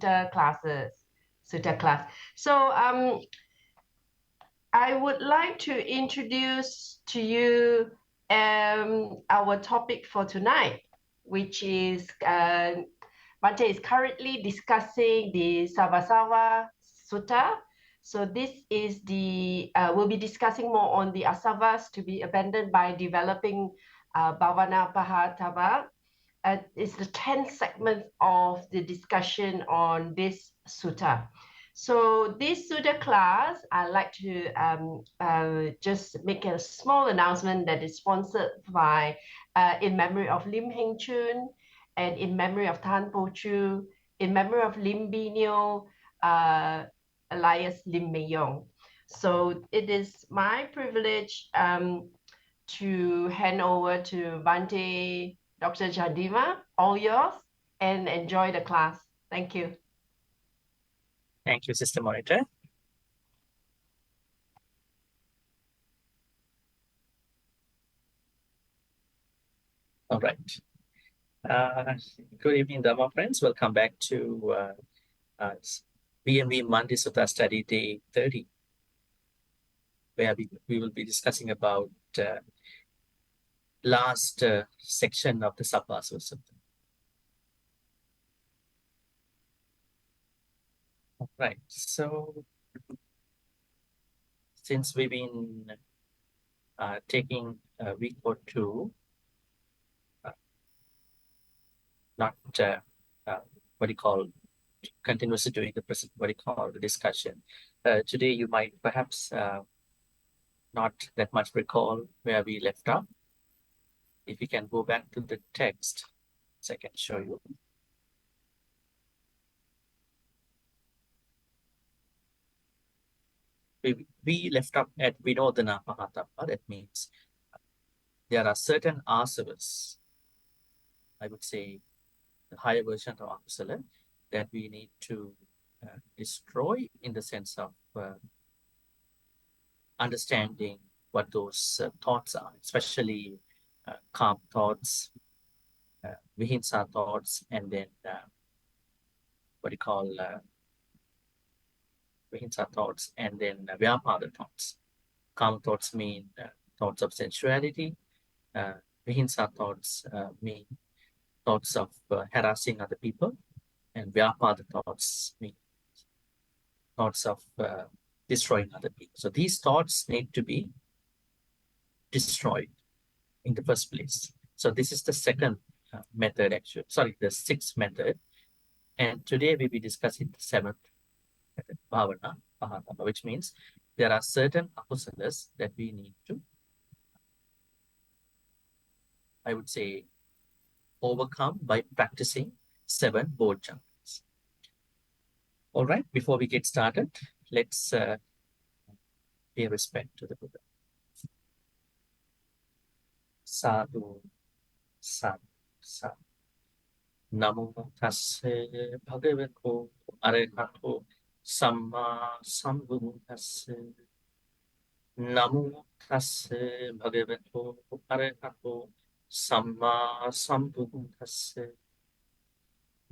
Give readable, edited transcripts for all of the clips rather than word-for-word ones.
Sutta class. So I would like to introduce to you our topic for tonight, which is Bhante is currently discussing the Savasava Sutta. So this is we'll be discussing more on the Āsavas to be abandoned by developing Bhavana Pahatava. It's the 10th segment of the discussion on this sutta. So this sutta class, I'd like to just make a small announcement that is sponsored by, in memory of Lim Heng Chun, and in memory of Tan Po Chu, in memory of Lim Binio, alias Lim Mei Yong. So it is my privilege to hand over to Bhante, Dr. G.Chandima, all yours, and enjoy the class. Thank you. Thank you, Sister Monitor. All right. Good evening, Dharma friends. Welcome back to BMV Monday Sutta Study Day 30, where we will be discussing about last section of the Āsavas Sutta. All right. So, since we've been taking a week or two, not what you call continuously doing the discussion. Today you might perhaps not that much recall where we left off. If you can go back to the text, so I can show you. We left up at Vinodana Pahatapa. That means there are certain Āsavas, I would say the higher version of Akusala, that we need to destroy in the sense of understanding what those thoughts are, especially calm thoughts, Vihinsa thoughts, and then what you call Vihinsa thoughts, and then Vyapada thoughts. Calm thoughts mean thoughts of sensuality. Vihinsa thoughts mean thoughts of harassing other people, and Vyapada thoughts mean thoughts of destroying other people. So these thoughts need to be destroyed in the first place. So this is the second method, actually. Sorry, the sixth method. And today we'll be discussing the seventh method, Bhavana Pahatapa, which means there are certain akusalas that we need to, I would say, overcome by practicing 7 bodhjhanas. All right, before we get started, let's pay respect to the Buddha. Sadhu, sadhu, sadhu. Namo tasse bhagavato arahato samma sambuddhassa. Namo tasse bhagavato arahato samma sambuddhassa.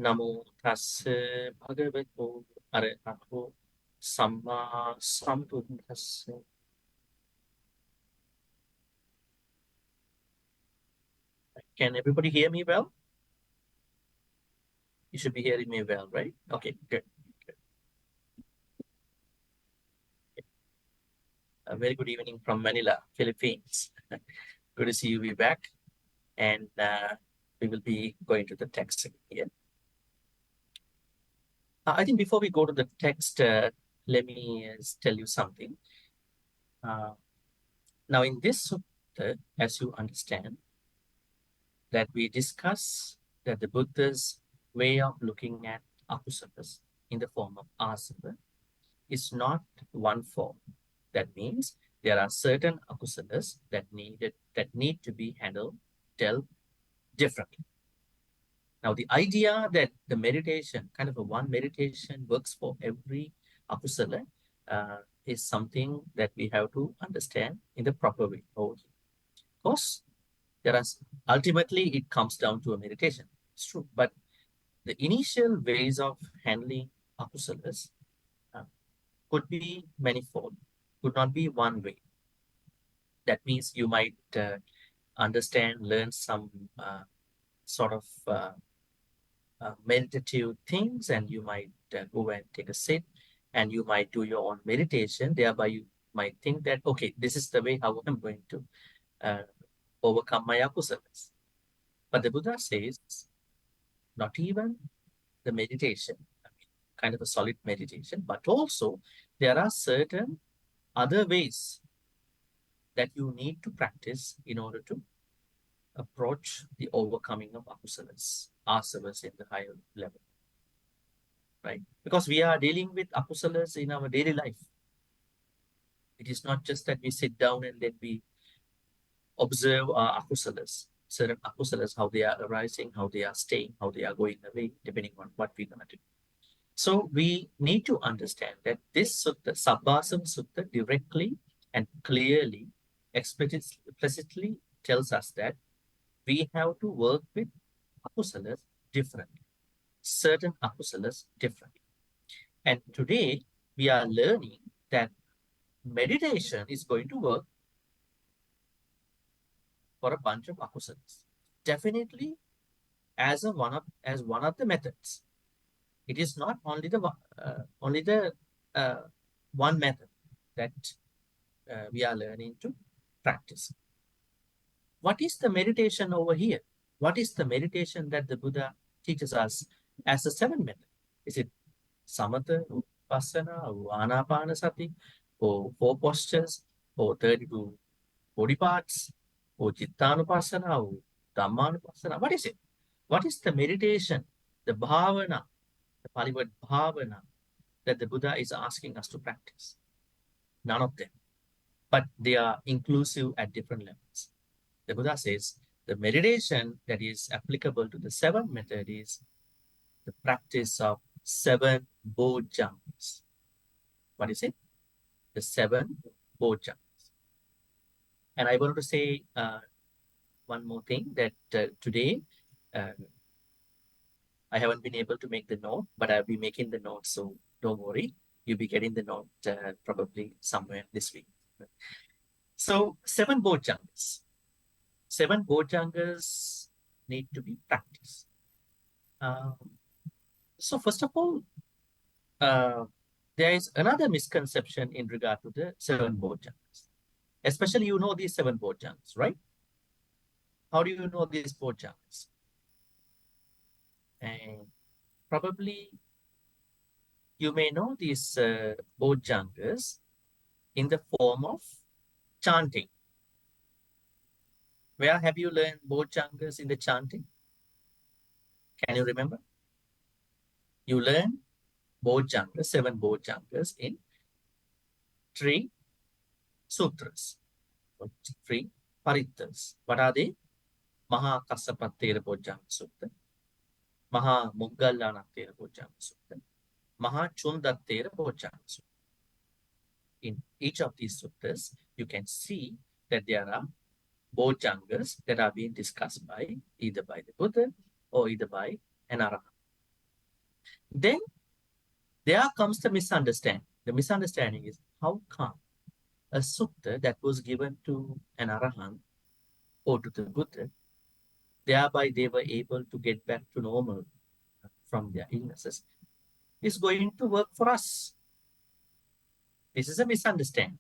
Namo tasse bhagavato arahato samma sambuddhassa. Can everybody hear me well? You should be hearing me well, right? Okay, good. A very good evening from Manila, Philippines. Good to see you be back. And we will be going to the text here. I think before we go to the text, let me tell you something. Now in this sutta, as you understand, that we discuss that the Buddha's way of looking at akusalas in the form of asava is not one form. That means there are certain akusalas that need to be dealt differently. Now the idea that the meditation, kind of a one meditation, works for every akusala is something that we have to understand in the proper way. Of course, ultimately it comes down to a meditation. It's true, but the initial ways of handling akusalas uh, could be manifold, could not be one way. That means you might understand, learn some sort of meditative things, and you might go and take a sit, and you might do your own meditation. Thereby, you might think that, okay, this is the way how I'm going to uh, overcome my akusalas. But the Buddha says, not even the meditation, I mean, kind of a solid meditation, but also there are certain other ways that you need to practice in order to approach the overcoming of akusalas, āsavas in the higher level, right? Because we are dealing with akusalas in our daily life. It is not just that we sit down and then we observe our akusalas, certain akusalas, how they are arising, how they are staying, how they are going away, depending on what we're going to do. So we need to understand that this sutta, Sabbasam Sutta, directly and clearly, explicitly tells us that we have to work with akusalas differently, certain akusalas differently. And today we are learning that meditation is going to work for a bunch of akusalas. Definitely as one of the methods. It is not only the uh, one method that we are learning to practice. What is the meditation over here? What is the meditation that the Buddha teaches us as the seven method? Is it samatha, vipassana, or anapanasati, or four postures, or 32 body parts, or chittanupassana, or dhammanupassana? What is it? What is the meditation, the bhavana, the Pali word bhavana, that the Buddha is asking us to practice? None of them, but they are inclusive at different levels. The Buddha says the meditation that is applicable to the seventh method is the practice of seven bojjhangas. What is it? The seven bojjhangas. And I wanted to say one more thing that today uh, I haven't been able to make the note, but I'll be making the note, so don't worry. You'll be getting the note probably somewhere this week. So, seven bojjhangas. Seven bojjhangas need to be practiced. Um, so, first of all, uh, there is another misconception in regard to the seven bojjhangas. Especially, you know these seven bojjhangas, right? How do you know these bojjhangas? And probably you may know these bojjhangas in the form of chanting. Where have you learned bojjhangas in the chanting? Can you remember? You learn bojjhangas, seven bojjhangas in three sutras, three parittas. What are they? Maha Kassapattera Bojjhanga Sutta, Maha Moggallanattera Bojjhanga Sutta, Maha Chundattera Bojjhanga Sutta. In each of these suttas, you can see that there are bojjhangas that are being discussed by either by the Buddha or either by an Arahant. Then there comes the misunderstanding. The misunderstanding is how come a sutta that was given to an Arahant or to the Buddha, thereby they were able to get back to normal from their illnesses, is going to work for us. This is a misunderstanding.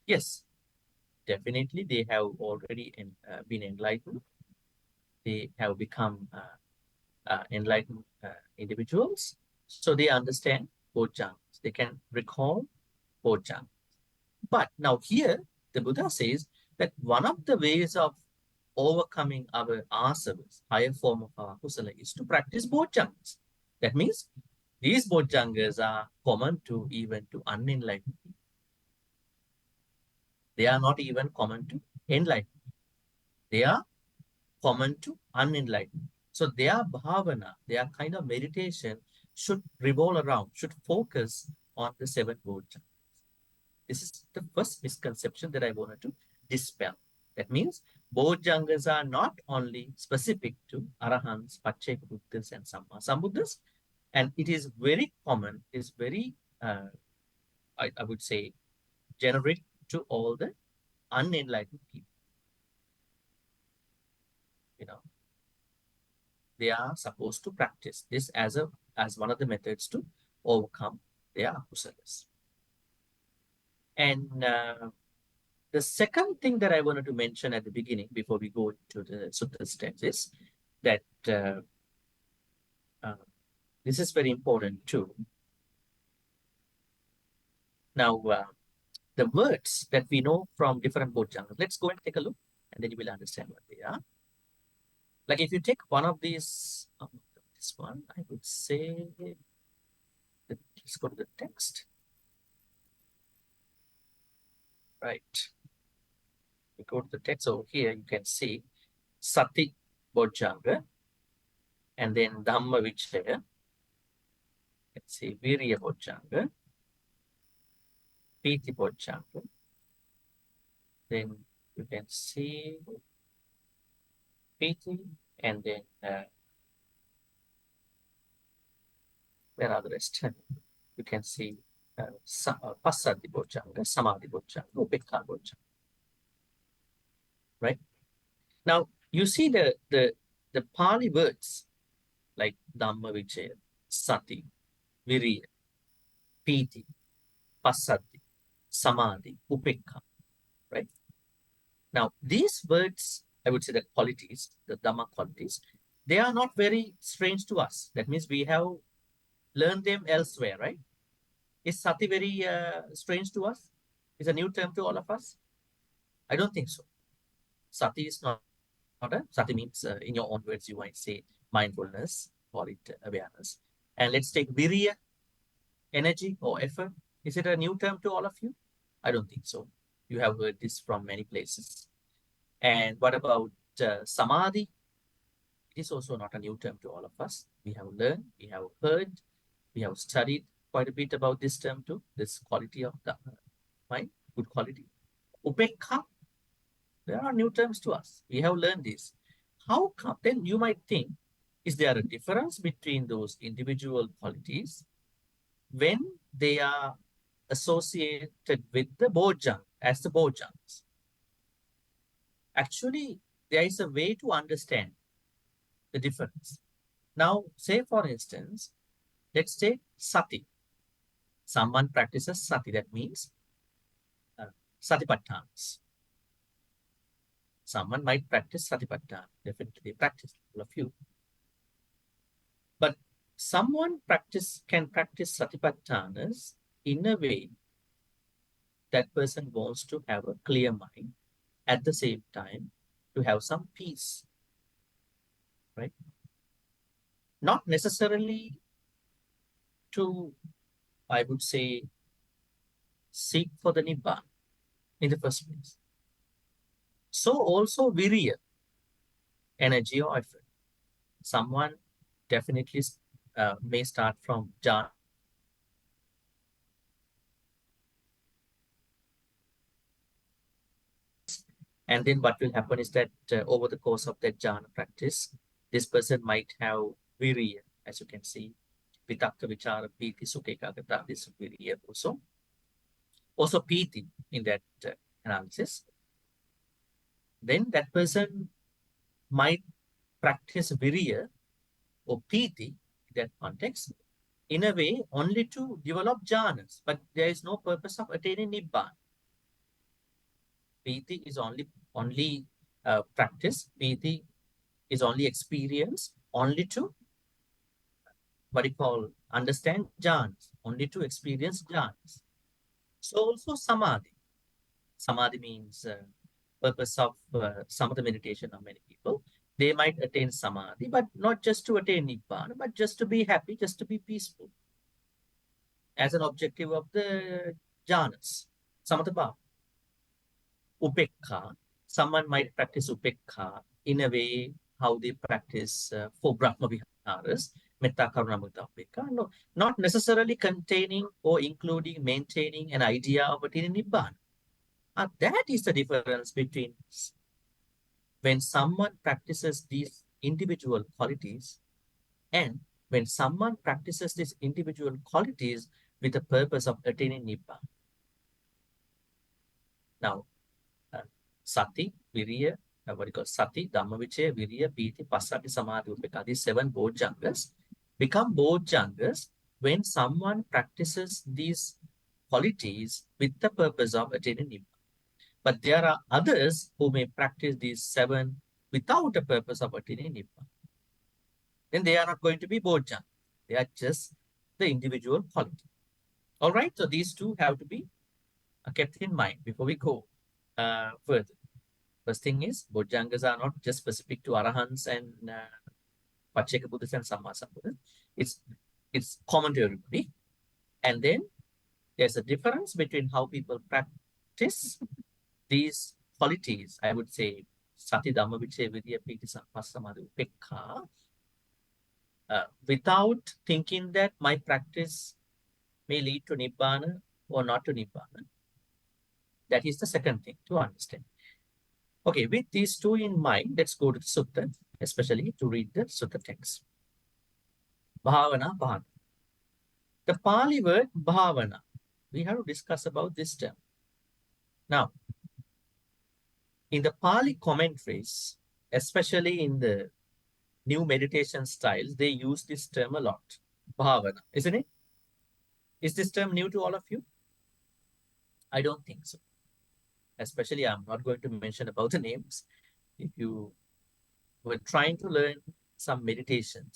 Yes, definitely they have already been enlightened. They have become enlightened individuals. So they understand bojjhangas. They can recall bojjhangas. But now here, the Buddha says that one of the ways of overcoming our āsavas, higher form of our kusala, is to practice bojjhangas. That means these bojjhangas are common to even to unenlightened people. They are not even common to enlightened. They are common to unenlightened. So their bhavana, their kind of meditation should revolve around, should focus on the seven bojjhangas. This is the first misconception that I wanted to dispel. That means Bojjhangas are not only specific to Arahants, Pacceka Buddhas, and Sambuddhas, and it is very common, is very, I would say, generic to all the unenlightened people. You know, they are supposed to practice this as one of the methods to overcome their akusalas. And the second thing that I wanted to mention at the beginning, before we go to the sutta text, is that this is very important too. Now, the words that we know from different bojjhangas, let's go and take a look, and then you will understand what they are. Like if you take one of these, this one, I would say, let's go to the text. Right. We go to the text over here, you can see Sati Bojjhanga, and then Dhamma Vichaya. Let's see, Virya Bojjhanga, Piti Bojjhanga. Then you can see Piti, and then where are the rest? You can see Passati Bojjhanga, Samadhi Bojjhanga, Upekka Bojjhanga. Right? Now, you see the Pali words like Dhamma Vichaya, Sati, Virya, Piti, Passati, Samadhi, Upekka, right? Now, these words, I would say the qualities, the Dhamma qualities, they are not very strange to us. That means we have learned them elsewhere, right? Is Sati very strange to us? Is a new term to all of us? I don't think so. Sati is not a, Sati means, in your own words, you might say mindfulness, call it awareness. And let's take Virya, energy or effort. Is it a new term to all of you? I don't think so. You have heard this from many places. And what about Samadhi? It is also not a new term to all of us. We have learned, we have heard, we have studied quite a bit about this term too, this quality of the mind, good quality. Upekha, there are new terms to us. We have learned this. How come? Then you might think, is there a difference between those individual qualities when they are associated with the bojjhanga, as the bojjhangas? Actually, there is a way to understand the difference. Now, say for instance, let's take sati. Someone practices sati, that means satipatthana. Someone might practice satipatthana, definitely they practice, all of you. But someone can practice satipatthanas in a way that person wants to have a clear mind, at the same time to have some peace, right? Not necessarily to, I would say, seek for the Nibbana in the first place. So also virya, energy or effort. Someone definitely may start from jhana, and then what will happen is that over the course of that jhana practice, this person might have virya, as you can see, vitakka, vichara, piti, sukha, ekagata, this virya also. Also piti in that analysis. Then that person might practice virya or piti in that context in a way only to develop jhanas, but there is no purpose of attaining nibbana. Piti is only practice. Piti is only experience, only to what you call understand jhanas, only to experience jhanas. So also samadhi. Samadhi means purpose of samatha meditation of many people. They might attain samadhi, but not just to attain nibbana, but just to be happy, just to be peaceful, as an objective of the jhanas, samatha bhava. Upekha, someone might practice upekha in a way how they practice for Brahma Viharas, Metta Karuna Mudita Upekha, no, not necessarily containing or including, maintaining an idea of attaining Nibbana. That is the difference between when someone practices these individual qualities, and when someone practices these individual qualities with the purpose of attaining Nibbana. Now, Sati, Viriya, what you call Sati, Dhammavichaya, Viriya, Piti, Passaddhi, Samadhi, Upekkha, these 7 Bojjhangas become Bojjhangas when someone practices these qualities with the purpose of attaining Nibbana. But there are others who may practice these 7 without a purpose of attaining Nibbana. Then they are not going to be Bojjhanga. They are just the individual quality. All right, so these two have to be kept in mind before we go further. First thing is, Bojjhangas are not just specific to Arahants and Pacceka Buddhas and Sammasambuddhas. It's common to everybody. And then there's a difference between how people practice these qualities. I would say Sati Dhamma Vichaya Vidya Piti Passamadhi Upekkha, without thinking that my practice may lead to Nibbana or not to Nibbana. That is the second thing to understand. Okay, with these two in mind, let's go to the sutta, especially to read the sutta text. Bhavana, bhavana. The Pali word bhavana, we have to discuss about this term. Now, in the Pali commentaries, especially in the new meditation styles, they use this term a lot. Bhavana, isn't it? Is this term new to all of you? I don't think so. Especially, I'm not going to mention about the names. If you were trying to learn some meditation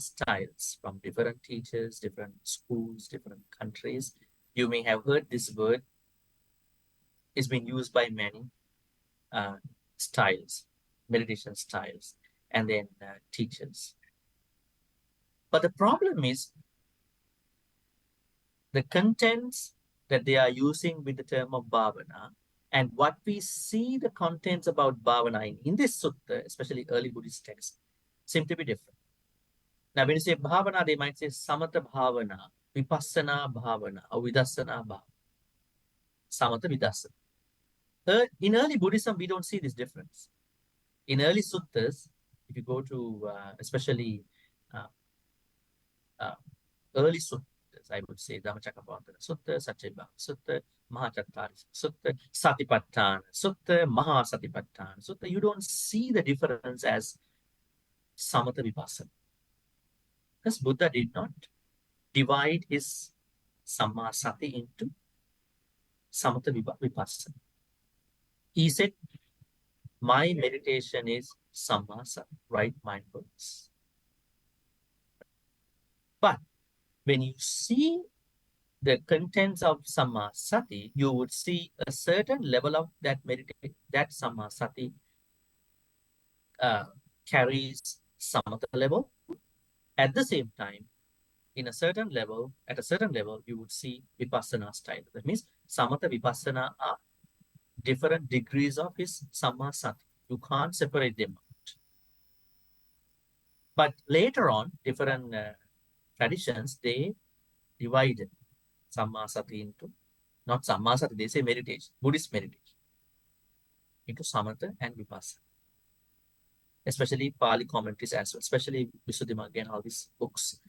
styles from different teachers, different schools, different countries, you may have heard this word is being used by many styles, meditation styles, and then teachers. But the problem is the contents that they are using with the term of bhavana, and what we see the contents about bhavana in this sutta, especially early Buddhist texts, seem to be different. Now, when you say bhavana, they might say samatha bhavana, vipassana bhavana, or vidassana bhavana. Samatha vidassana. In early Buddhism, we don't see this difference. In early suttas, if you go to especially early suttas, I would say Dhammacakkappavattana Sutta, Saccabhava Sutta, Mahacattari Sutta, Satipatthana Sutta, Mahasatipatthana Sutta, you don't see the difference as samatha vipassana. Because Buddha did not divide his samma sati into samatha vipassana. He said, my meditation is samma sati, right mindfulness. But when you see the contents of samma sati, you would see a certain level of that meditation, that samma sati carries samatha level. At the same time, in a certain level, at a certain level, you would see vipassana style. That means samatha vipassana are different degrees of his samma sati. You can't separate them out. But later on, different traditions, they divided samma sati into, not samma sati, they say meditation, Buddhist meditation, into samatha and vipassana. Especially Pali commentaries as well, especially Visuddhimagga and all these books.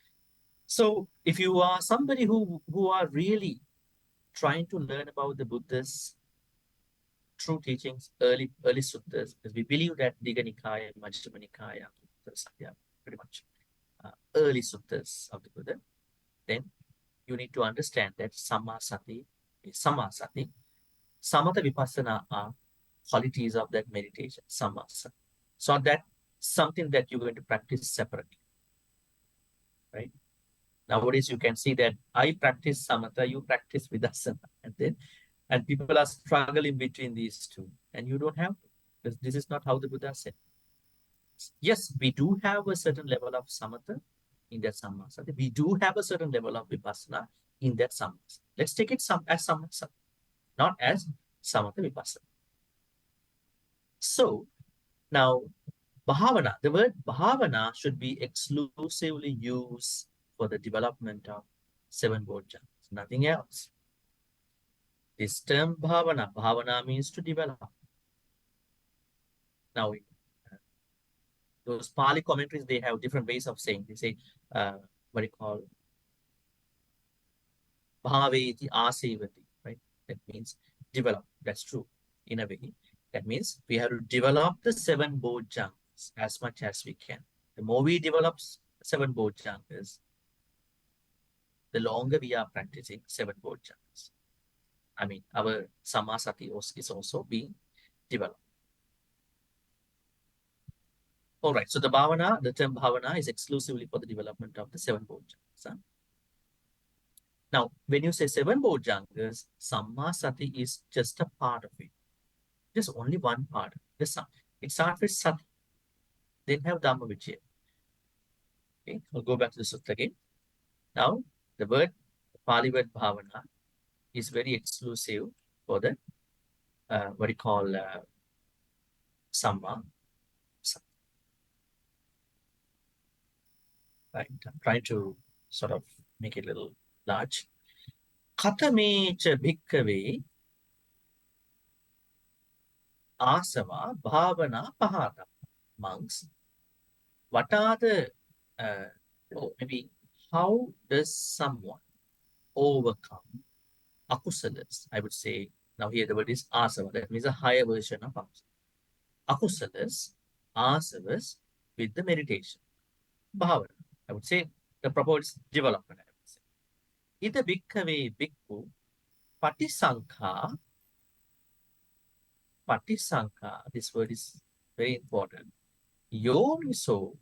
So if you are somebody who are really trying to learn about the Buddha's true teachings, early suttas, because we believe that Digha Nikaya, Majjhima Nikaya, yeah, pretty much early suttas of the Buddha, then you need to understand that Samma Sati is Samma Sati. Samatha Vipassana are qualities of that meditation, Samma Sati. So that's something that you're going to practice separately, right? Nowadays, you can see that I practice Samatha, you practice Vipassana, and people are struggling between these two, and you don't have to, because this is not how the Buddha said. Yes, we do have a certain level of Samatha in that Sammasati. We do have a certain level of Vipassana in that Sammasati. Let's take it as Sammasati, not as Samatha Vipassana. So now, Bhavana, the word Bhavana should be exclusively used for the development of 7 Bojjhangas, nothing else. This term bhavana means to develop. Now, those Pali commentaries, they have different ways of saying. They say, what do you call, bhaveti asevati, right? That means develop. That's true in a way. That means we have to develop the seven bojjhangas as much as we can. The more we develop seven bojjhangas, the longer we are practicing seven bojjhangas. I mean, our samasati is also being developed. All right. So the bhavana, the term bhavana is exclusively for the development of the seven bojjhangas. Now, when you say seven bojjhangas, samasati is just a part of it. Just only one part. It starts with sati, then have dhamma vichaya. Okay, I'll go back to the sutta again. Now, the Pali word bhavana is very exclusive for the what you call samma. Right, I'm trying to sort of make it a little large. Katame cha bhikkhave asava bhavana pahata. Monks, what are the, maybe how does someone overcome akusalas? I would say, now here the word is asava, that means a higher version of akusalas, asavas with the meditation. Bhavana, I would say the proper is development, I would say. Ita bhikkhave bhikkhu patisankha, this word is very important. Yoniso,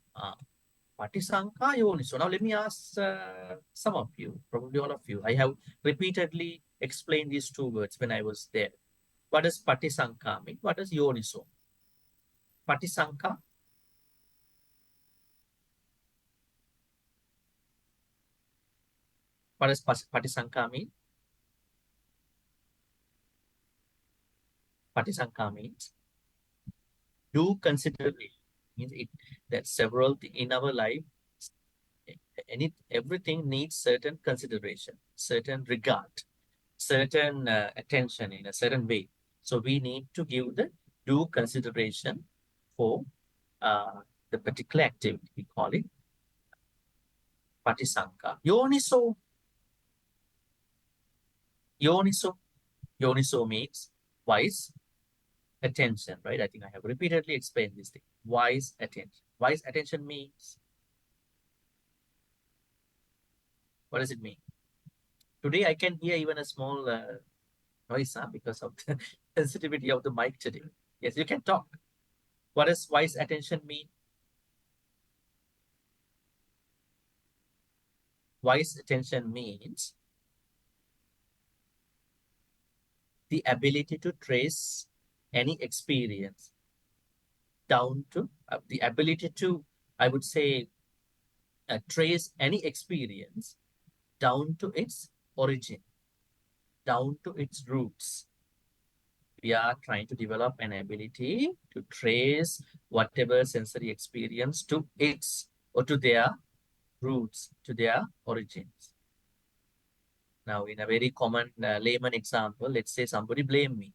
patisankha yoniso. Now let me ask some of you, probably all of you. I have repeatedly explained these two words when I was there. What does patisankha mean? What does yoniso? Patisankha. What does patisankha mean? Patisankha means do consideration. Means it that several in our life, everything needs certain consideration, certain regard, certain attention in a certain way. So we need to give the due consideration for the particular activity. We call it patisankha. Yoniso. Yoniso. Yoniso means wise attention, right? I think I have repeatedly explained this thing. Wise attention. Wise attention means, what does it mean? Today I can hear even a small noise because of the sensitivity of the mic today. Yes, you can talk. What does wise attention mean? Wise attention means the ability to trace any experience down to the ability to, I would say, trace any experience down to its origin, down to its roots. We are trying to develop an ability to trace whatever sensory experience to its or to their roots, to their origins. Now, in a very common layman example, let's say somebody blame me,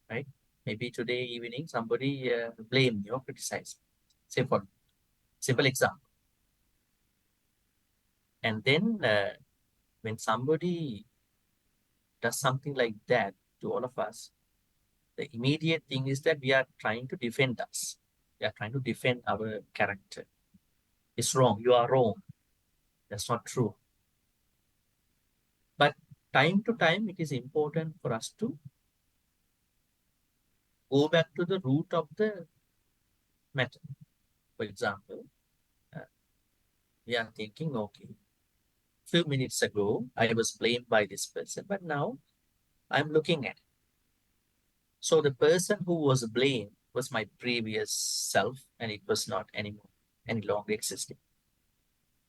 right? Maybe today evening somebody blame me or criticize me. Say for simple example. And then when somebody does something like that to all of us, the immediate thing is that we are trying to defend us. We are trying to defend our character. It's wrong. You are wrong. That's not true. But time to time, it is important for us to go back to the root of the matter. For example, we are thinking, okay, few minutes ago, I was blamed by this person, but now I'm looking at it. So the person who was blamed was my previous self, and it was not anymore, any longer existing.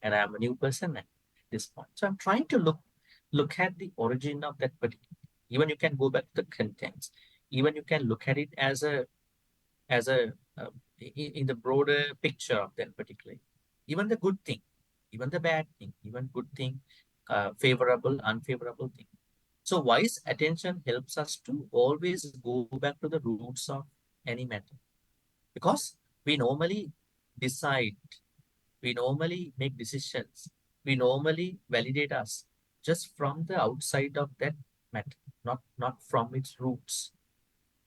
And I'm a new person at this point. So I'm trying to look at the origin of that particular. Even you can go back to the contents. Even you can look at it as a in the broader picture of that particular. Even the good thing, even the bad thing, even good thing, favorable, unfavorable thing. So wise attention helps us to always go back to the roots of any matter. Because we normally decide, we normally make decisions, we normally validate us just from the outside of that matter, not from its roots.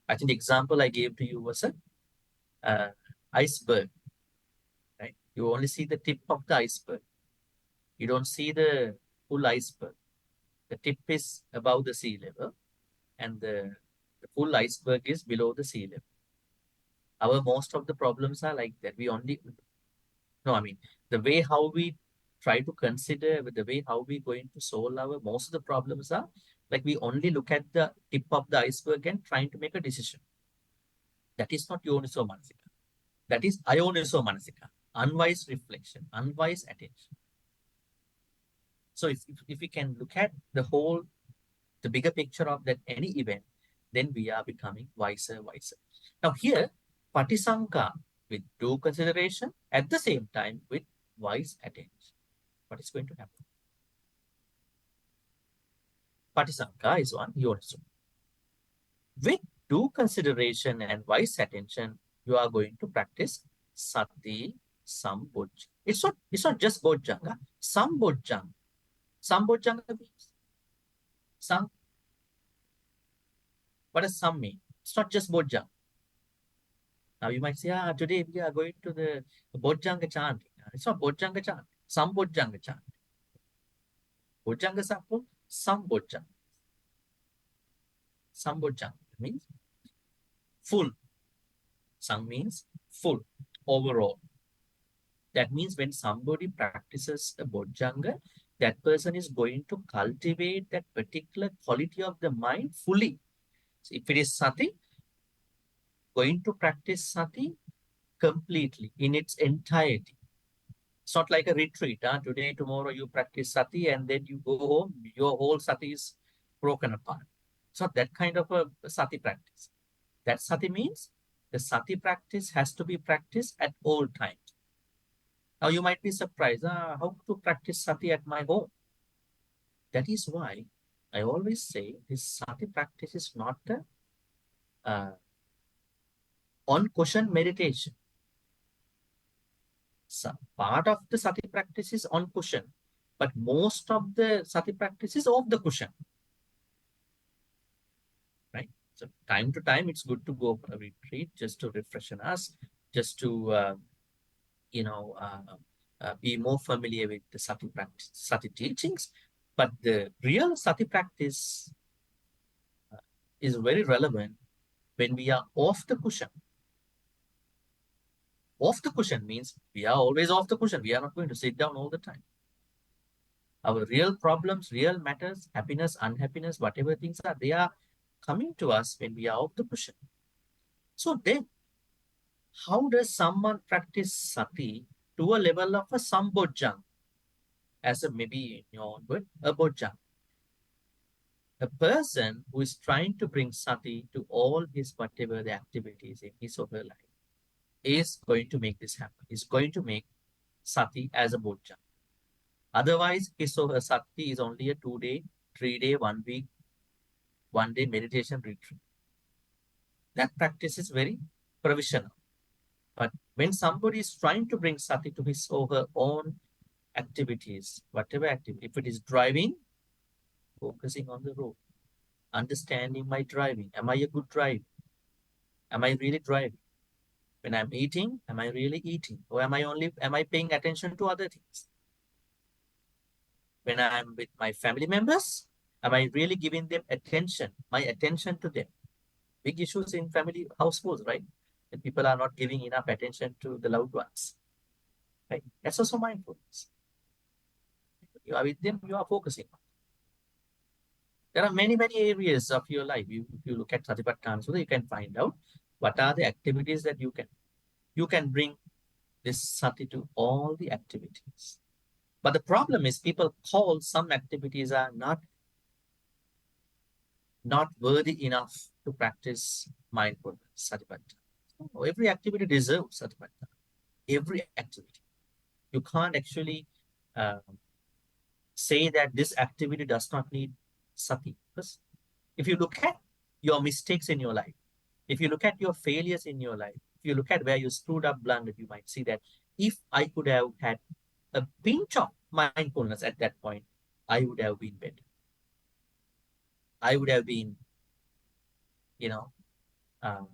I think the example I gave to you was a iceberg, right? You only see the tip of the iceberg. You don't see the full iceberg. The tip is above the sea level, and the full iceberg is below the sea level. Our most of the problems are like that. We only no, I mean the way how we try to consider the way how we going to solve our most of the problems are like we only look at the tip of the iceberg and trying to make a decision. That is not yoniso manasika. That is ayoniso manasika. Unwise reflection, unwise attention. So if we can look at the whole, the bigger picture of that any event, then we are becoming wiser. Now here, patisanka with due consideration at the same time with wise attention. What is going to happen? Patisanka is one yoniso. With due consideration and wise attention, you are going to practice sati sambojjhanga. It's not just bojjhanga, sambojjhanga. Sambojjhanga means some. What does some mean? It's not just bojjhanga. Now you might say, today we are going to the bojjhanga chanting. It's not bojjhanga chanting, sambojjhanga chanting. Bojjhanga sample, sambojjhanga. Sambojjhanga means full. Sam means full, overall. That means when somebody practices a bojjhanga, that person is going to cultivate that particular quality of the mind fully. So if it is sati, going to practice sati completely in its entirety. It's not like a retreat. Today, tomorrow you practice sati and then you go home, your whole sati is broken apart. It's not that kind of a sati practice. That sati means the sati practice has to be practiced at all times. Now you might be surprised, how to practice sati at my home? That is why I always say this sati practice is not a on cushion meditation. So part of the sati practice is on cushion, but most of the sati practice is off the cushion, right? So time to time, it's good to go for a retreat just to refreshen us, just to be more familiar with the sati practice, sati teachings. But the real sati practice is very relevant when we are off the cushion. Off the cushion means we are always off the cushion. We are not going to sit down all the time. Our real problems, real matters, happiness, unhappiness, whatever things are, they are coming to us when we are off the cushion. So then, how does someone practice sati to a level of a sambojjhanga? As a maybe in your own word, a bojjhanga. A person who is trying to bring sati to all his whatever the activities in his or her life is going to make this happen. Is going to make sati as a bojjhanga. Otherwise, his or her sati is only a 2-day, 3-day, 1 week, 1-day meditation retreat. That practice is very provisional. But when somebody is trying to bring sati to his or her own activities, whatever activity, if it is driving, focusing on the road, understanding my driving. Am I a good driver? Am I really driving? When I'm eating, am I really eating? Or am I paying attention to other things? When I'm with my family members, am I really giving them attention, my attention to them? Big issues in family households, right? That people are not giving enough attention to the loved ones, right? That's also mindfulness. You are with them, you are focusing. There are many areas of your life. If you look at Satipatthana, so you can find out what are the activities that you can bring this sati to all the activities. But the problem is people call some activities are not worthy enough to practice mindfulness, satipatthana. So every activity deserves satipatthana. Every activity. You can't actually say that this activity does not need sati. Because if you look at your mistakes in your life, if you look at your failures in your life, if you look at where you screwed up, blundered, you might see that if I could have had a pinch of mindfulness at that point, I would have been better. I would have been, you know, uh,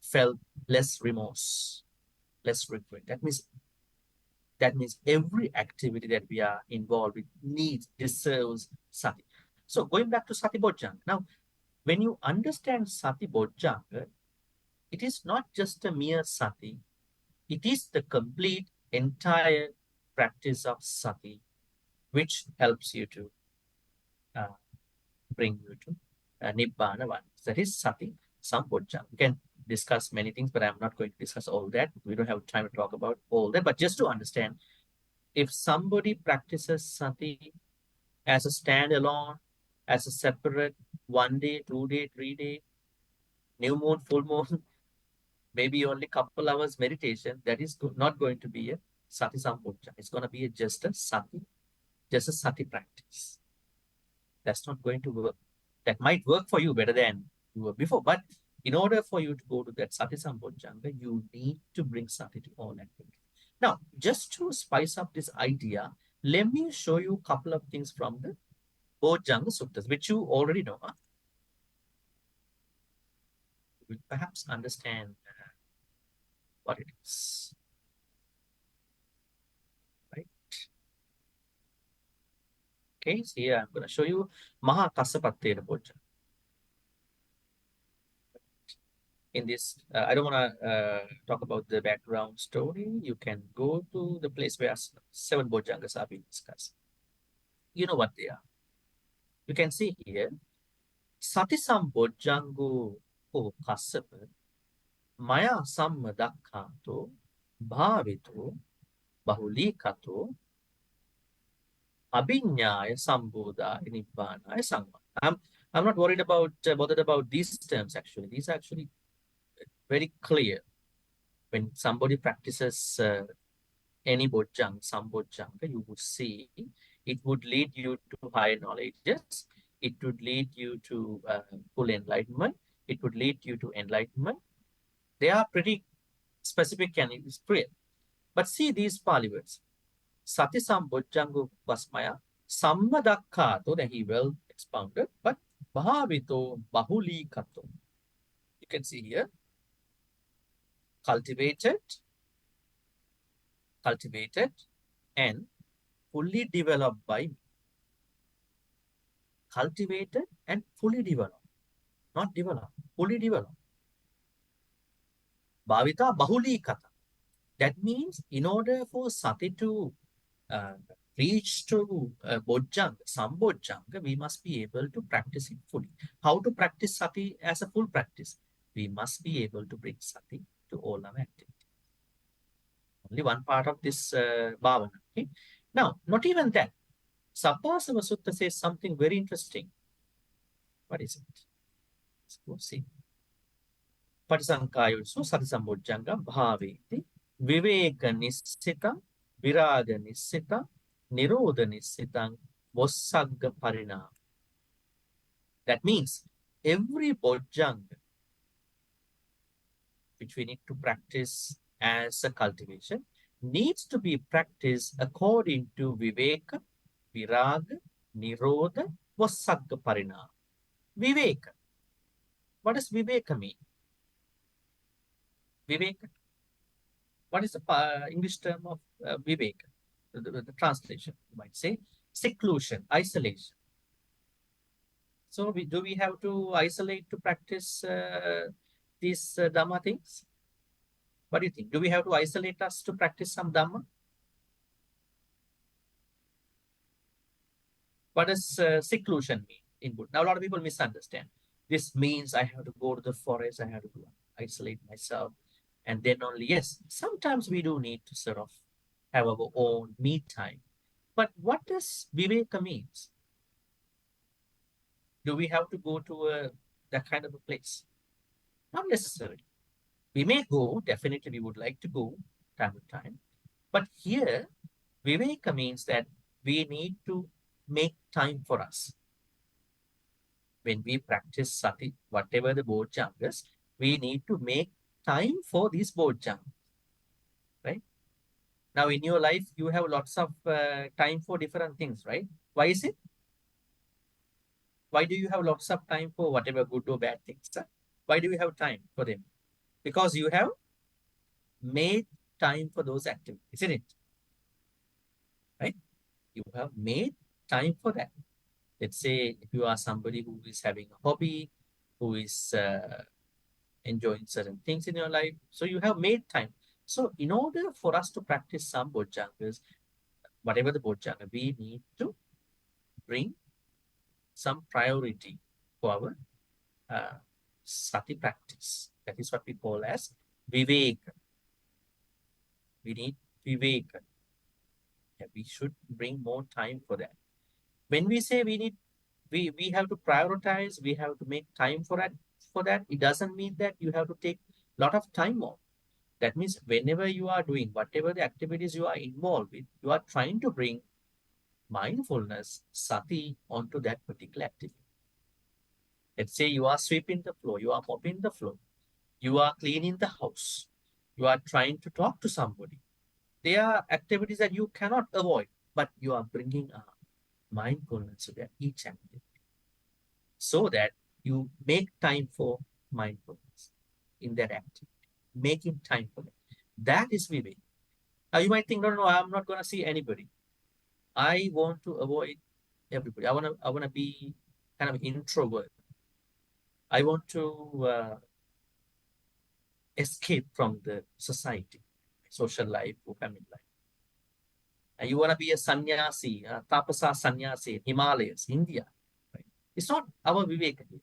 felt less remorse, less regret. That means every activity that we are involved with needs, deserves sati. So going back to sati bojjhanga. Now, when you understand sati bojjhanga, it is not just a mere sati. It is the complete entire practice of sati, which helps you to uh, bring you to nibbana one. That is sati sambojjhanga. We can discuss many things, but I'm not going to discuss all that. We don't have time to talk about all that. But just to understand, if somebody practices sati as a standalone, as a separate 1 day, 2 day, 3 day, new moon, full moon, maybe only couple hours meditation, that is not going to be a sati sambojjhana. It's going to be just a sati practice. That's not going to work. That might work for you better than you were before, but in order for you to go to that sati sambojjhana, you need to bring sati to all activities. Now, just to spice up this idea, let me show you a couple of things from the Bojjhanga Suttas, which you already know. You will perhaps understand what it is. Right? Okay, so here I'm going to show you Maha Kassapattena Bojjhanga. In this, I don't want to talk about the background story. You can go to the place where 7 Bojjhangas are being discussed. You know what they are. You can see here, Sati Sambojjhango O Kassapa Maya Sammadakkato Bhavito Bahulikato Abhinyaya Sambodhaya Nibbanaya Sangha. I'm not worried about bothered about these terms actually. These are actually very clear. When somebody practices any bojjhanga, sambojjhanga, you would see it would lead you to higher knowledges. It would lead you to full enlightenment. It would lead you to enlightenment. They are pretty specific and it's clear. But see these Pali words. Sati sambojjhango vasmaya sammadakkato, that he well expounded, but bhavito bahulikato. You can see here, cultivated, and fully developed by me. Cultivated and fully developed, not developed, fully developed. Bhavita bahulikata. That means in order for sati to uh, reach to bojjhanga, sambojjhanga, we must be able to practice it fully. How to practice sati as a full practice? We must be able to bring sati to all our activities. Only one part of this bhavana. Okay? Now, not even that. Sappasava Sutta says something very interesting. What is it? Let's go see. Patisankayusu Sati Sambojjhanga Bhaveti Viveka Nissita Viraga Nissita Nirodha Nissitang Vossagga Parinam. That means every bojjhanga which we need to practice as a cultivation needs to be practiced according to Viveka, Viraga, Nirodha, Vossagga Parinam. Viveka. What does Viveka mean? Viveka. What is the English term of Viveka? The translation, you might say, seclusion, isolation. So do we have to isolate to practice these Dhamma things? What do you think? Do we have to isolate us to practice some Dhamma? What does seclusion mean in Buddha? Now, a lot of people misunderstand. This means I have to go to the forest, I have to isolate myself. And then only, yes, sometimes we do need to sort of have our own me time. But what does Viveka means? Do we have to go to that kind of a place? Not necessarily. We may go, definitely we would like to go time to time. But here, Viveka means that we need to make time for us. when we practice sati, whatever the bojjhangas, we need to make time for these bojjhangas, right? Now, in your life, you have lots of time for different things, right? Why is it? Why do you have lots of time for whatever good or bad things? Huh? Why do you have time for them? Because you have made time for those activities, isn't it? Right? You have made time for that. Let's say if you are somebody who is having a hobby, who is enjoying certain things in your life, so you have made time. So, in order for us to practice some bojjhangas, whatever the bojjhanga, we need to bring some priority for our sati practice. That is what we call as viveka. We need viveka. Yeah, we should bring more time for that. When we say we have to prioritize, we have to make time for that, it doesn't mean that you have to take a lot of time off. That means whenever you are doing whatever the activities you are involved with, you are trying to bring mindfulness, sati, onto that particular activity. Let's say you are sweeping the floor, you are mopping the floor, you are cleaning the house, you are trying to talk to somebody. There are activities that you cannot avoid, but you are bringing a mindfulness to that each activity so that you make time for mindfulness in that activity, making time for it. That is Vivek. Now you might think, no, no, I'm not going to see anybody. I want to avoid everybody. I want to be kind of introvert. I want to escape from the society, social life, or family life. And you want to be a sannyasi, a tapasa sannyasi, Himalayas, India. Right? It's not our Viveka here.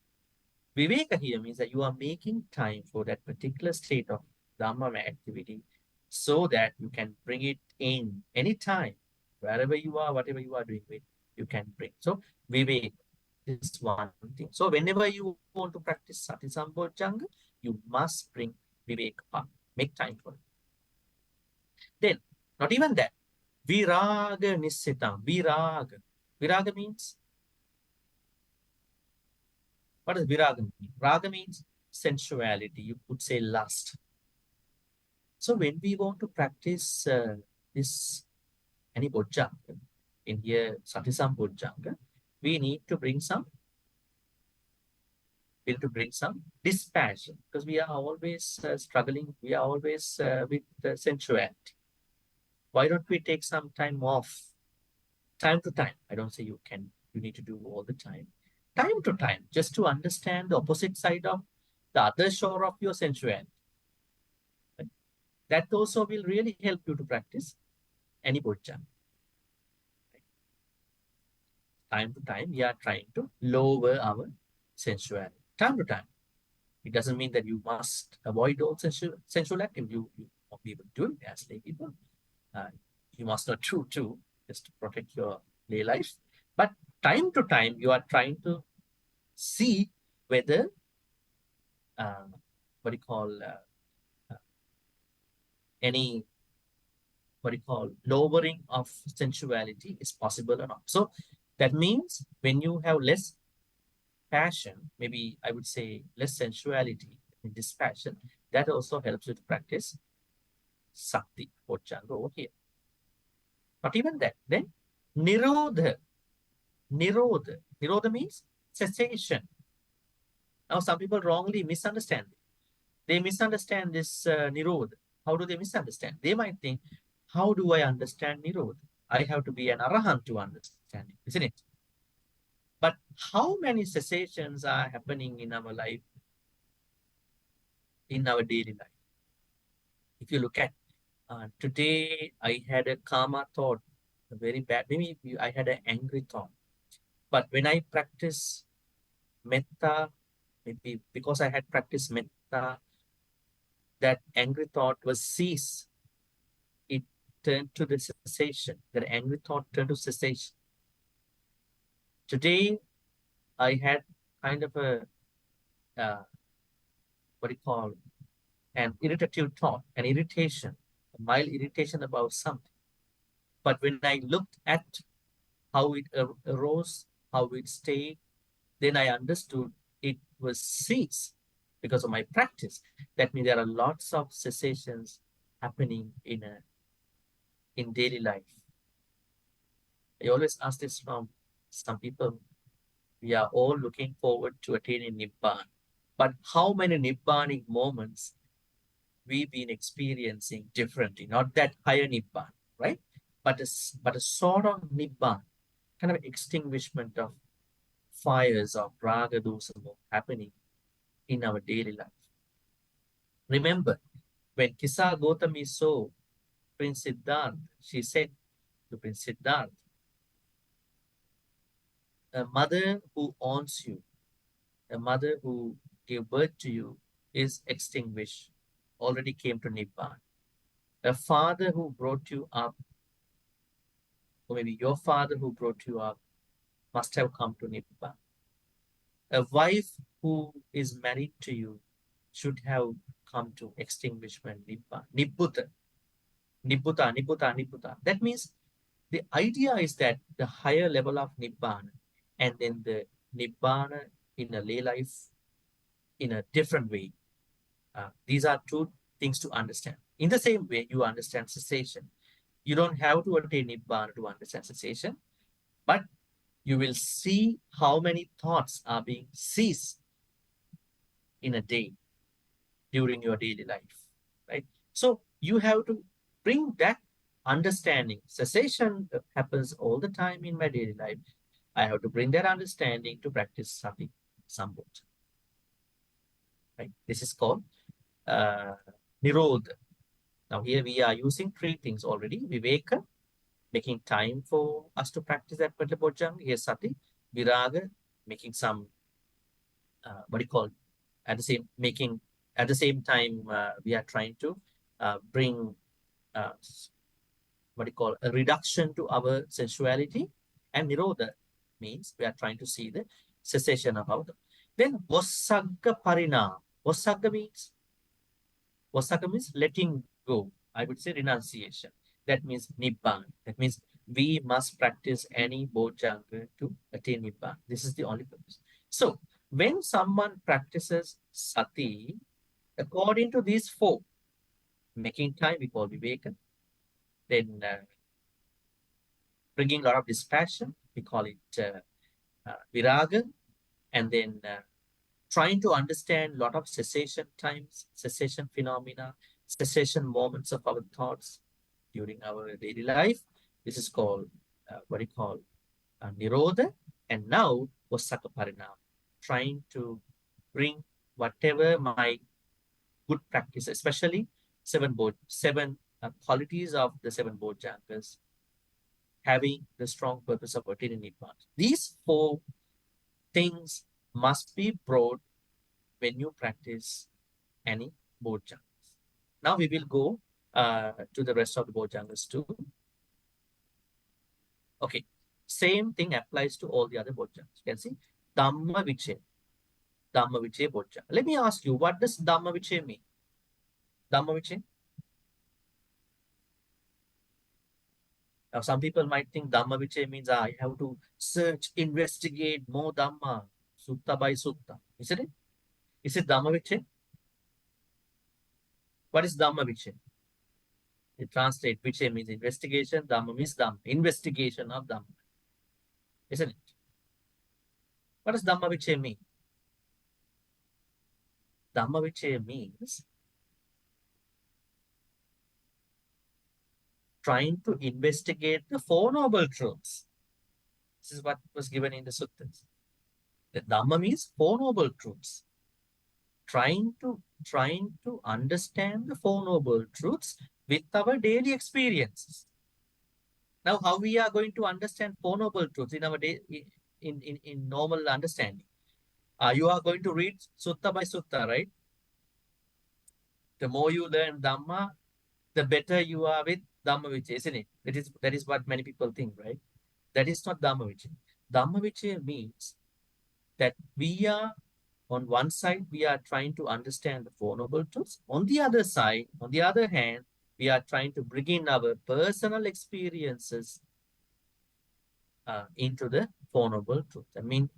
Viveka here means that you are making time for that particular state of Dhamma activity so that you can bring it in anytime, wherever you are, whatever you are doing with, you can bring. So Viveka is one thing. So whenever you want to practice Sati Sambojjhanga, you must bring Viveka up, make time for it. Then, not even that, Viraga Nissitam, Viraga. Viraga means, what does Viraga mean? Raga means sensuality, you could say lust. So when we want to practice this any bojjhanga, in here Satisam bojjhanga, we need to bring some dispassion because we are always struggling. We are always with sensuality. Why don't we take some time off, time to time? I don't say you need to do all the time to time, just to understand the opposite side of the other shore of your sensuality. That also will really help you to practice any bojjhanga. Time to time, we are trying to lower our sensuality. Time to time. It doesn't mean that you must avoid all sensual activity. You won't be able to do it as lay people. You must not do too, just to protect your lay life. But time to time, you are trying to see whether what do you call any lowering of sensuality is possible or not. So that means when you have less passion, maybe I would say less sensuality in this passion, that also helps you to practice Sakti Bojjhanga over here. Not even that. Then Nirodha. Nirodha. Nirodha means cessation. Now some people wrongly misunderstand it. They misunderstand this Nirodha. How do they misunderstand? They might think, how do I understand Nirodha? I have to be an Arahant to understand it, isn't it? But how many cessations are happening in our life, in our daily life? If you look at today, I had a karma thought, a very bad, maybe I had an angry thought. But when I practice metta, maybe because I had practiced metta, that angry thought was ceased. It turned to the cessation. That angry thought turned to cessation. Today, I had kind of a, what do you call, an irritative thought, an irritation, a mild irritation about something. But when I looked at how it arose, how it stayed, Then I understood it was cease because of my practice. That means there are lots of cessations happening in daily life. I always ask this from some people. We are all looking forward to attaining Nibbana. But how many Nibbanic moments we've been experiencing differently? Not that higher Nibbana, right? But a sort of Nibbana, kind of extinguishment of fires of raga dosa happening in our daily life. Remember, when Kisa Gautami saw Prince Siddhartha, she said to Prince Siddhartha, a mother who owns you, a mother who gave birth to you is extinguished, already came to Nibbana. A father who brought you up, or maybe your father who brought you up, must have come to Nibbana. A wife who is married to you should have come to extinguishment, Nibbana. Nibbutta, Nibbutta, Nibbutta, Nibbutta. That means the idea is that the higher level of Nibbana and then the Nibbana in a lay life in a different way. These are two things to understand. In the same way, you understand cessation. You don't have to attain Nibbana to understand cessation, but you will see how many thoughts are being ceased in a day during your daily life, right? So you have to bring that understanding. Cessation happens all the time in my daily life. I have to bring that understanding to practice sati sambodha, right? This is called uh, nirodha. Now here we are using three things already. Viveka, making time for us to practice that particular bojjhanga. Here's sati. Viraga, making some, what do you call, at the same time, we are trying to bring uh, what do you call a reduction to our sensuality, and nirodha means we are trying to see the cessation of our. Then Vassagga Parinam. Vassagga means letting go. I would say renunciation. That means Nibbana. That means we must practice any bojjhanga to attain Nibbana. This is the only purpose. So when someone practices sati, according to these four, making time, we call viveka, then bringing a lot of dispassion, we call it viraga, and then trying to understand a lot of cessation times, cessation phenomena, cessation moments of our thoughts during our daily life. This is called, what do you call, nirodha. And now, Vassaka Parinam, trying to bring whatever my good practice, especially seven qualities of the seven bojjhangas, having the strong purpose of attaining Nibbana. These four things must be brought when you practice any bojjhangas. Now we will go to the rest of the bojjhangas too. Okay, same thing applies to all the other bojjhangas. You can see Dhamma Vichay, Dhamma Vichay bojjhanga. Let me ask you, what does Dhamma Vichay mean? Dhamma Vichay? Now, some people might think Dhamma Vichay means I have to search, investigate more Dhamma, sutta by sutta. Isn't it? Is it Dhamma Vichay? What is Dhamma Vichay? It translates Vichay means investigation, Dhamma means Dhamma, investigation of Dhamma. Isn't it? What does Dhamma Vichay mean? Dhamma Vichay means trying to investigate the Four Noble Truths. This is what was given in the suttas. The Dhamma means Four Noble Truths. Trying to understand the Four Noble Truths with our daily experiences. Now, how we are going to understand Four Noble Truths in our day in normal understanding? You are going to read sutta by sutta, right? The more you learn Dhamma, the better you are with Dhamma Vichay, isn't it? That is what many people think, right? That is not Dhamma Vichay. Dhamma Vichay means that we are, on one side, we are trying to understand the Four Noble Truths. On the other side, on the other hand, we are trying to bring in our personal experiences into the Four Noble Truths. I mean,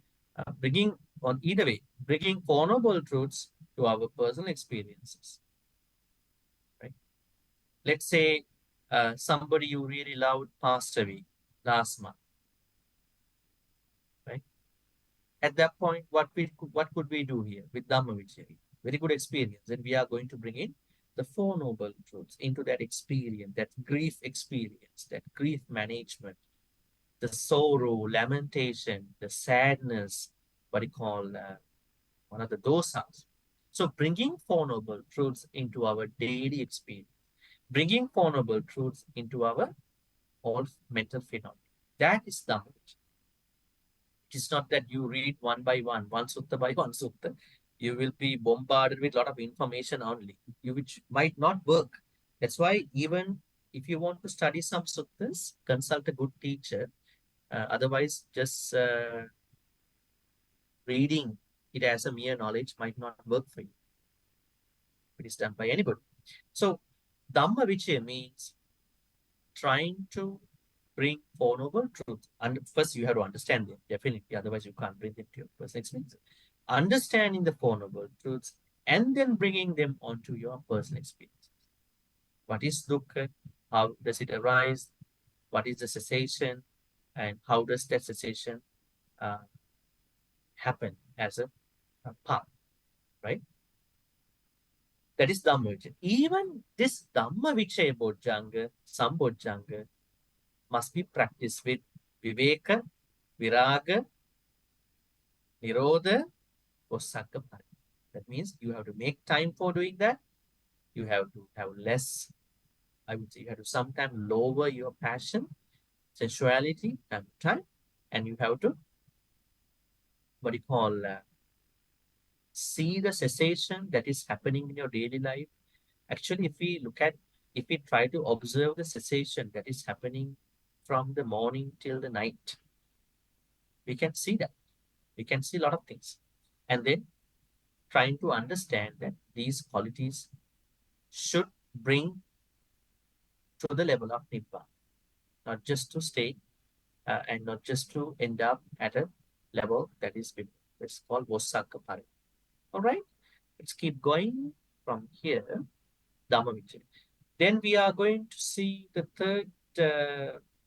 bringing on either way, bringing Four Noble Truths to our personal experiences. Right? Let's say somebody you really loved passed away last month. Right? At that point, what could we do here with Dhammavichari? Very good experience. And we are going to bring in the Four Noble Truths into that experience, that grief experience, that grief management, the sorrow, lamentation, the sadness, what you call one of the dosas. So bringing Four Noble Truths into our daily experience, bringing Four Noble Truths into our all mental phenomena. That is Dhammavichari. It is not that you read one sutta by one sutta. You will be bombarded with a lot of information only, which might not work. That's why even if you want to study some suttas, consult a good teacher. Otherwise, just reading it as a mere knowledge might not work for you. It is done by anybody. So, Dhamma Vichaya means trying to bring Four Noble Truths. And first, you have to understand them, definitely. Otherwise, you can't bring them to your personal experience. Understanding the Four Noble Truths and then bringing them onto your personal experience. What is dukkha? How does it arise? What is the cessation? And how does that cessation uh, happen as a path, right? That is Dhamma Vichaya. Even this Dhamma Vichaya Bojjhanga, Sambojjhanga, must be practiced with Viveka, Viraga, Nirodha, or Sakkapari. That means you have to make time for doing that. You have to have less, I would say, you have to sometimes lower your passion, sensuality, time, and you have to, what you call, see the cessation that is happening in your daily life. Actually, if we try to observe the cessation that is happening from the morning till the night, we can see that. We can see a lot of things. And then trying to understand that these qualities should bring to the level of Nibbana, not just to stay and not just to end up at a level that is below. It's called Vosaka Pari. All right, let's keep going from here. Dhammavichaya. Then we are going to see the third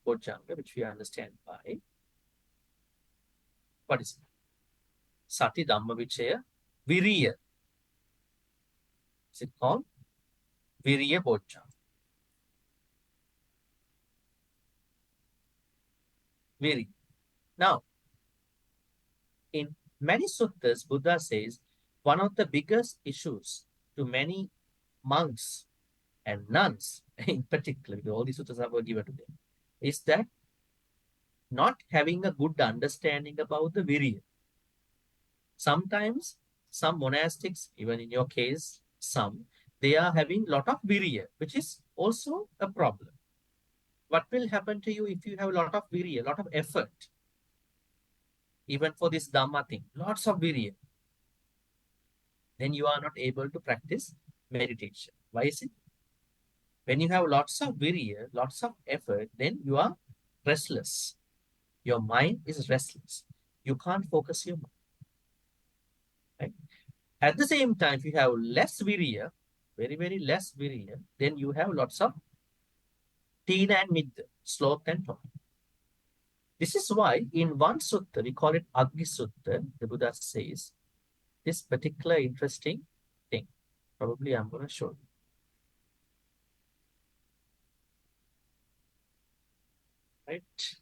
Bojjhanga, which we understand by what is it? Sati Dhammavichaya Viriya. Is it called Viriya Bojjhanga? Viriya. Now, in many suttas, Buddha says one of the biggest issues to many monks and nuns, in particular, because all these suttas are given to them, is that not having a good understanding about the virya. Sometimes some monastics, even in your case, some, they are having lot of virya, which is also a problem. What will happen to you if you have a lot of virya, a lot of effort, even for this Dhamma thing, lots of virya, then you are not able to practice meditation. Why is it? When you have lots of virya, lots of effort, then you are restless. Your mind is restless. You can't focus your mind. Right? At the same time, if you have less virya, very, very less virya, then you have lots of tina and midda, sloth and torpor. This is why in one sutta, we call it Agni Sutta, the Buddha says this particular interesting thing. Probably I'm going to show you. Right?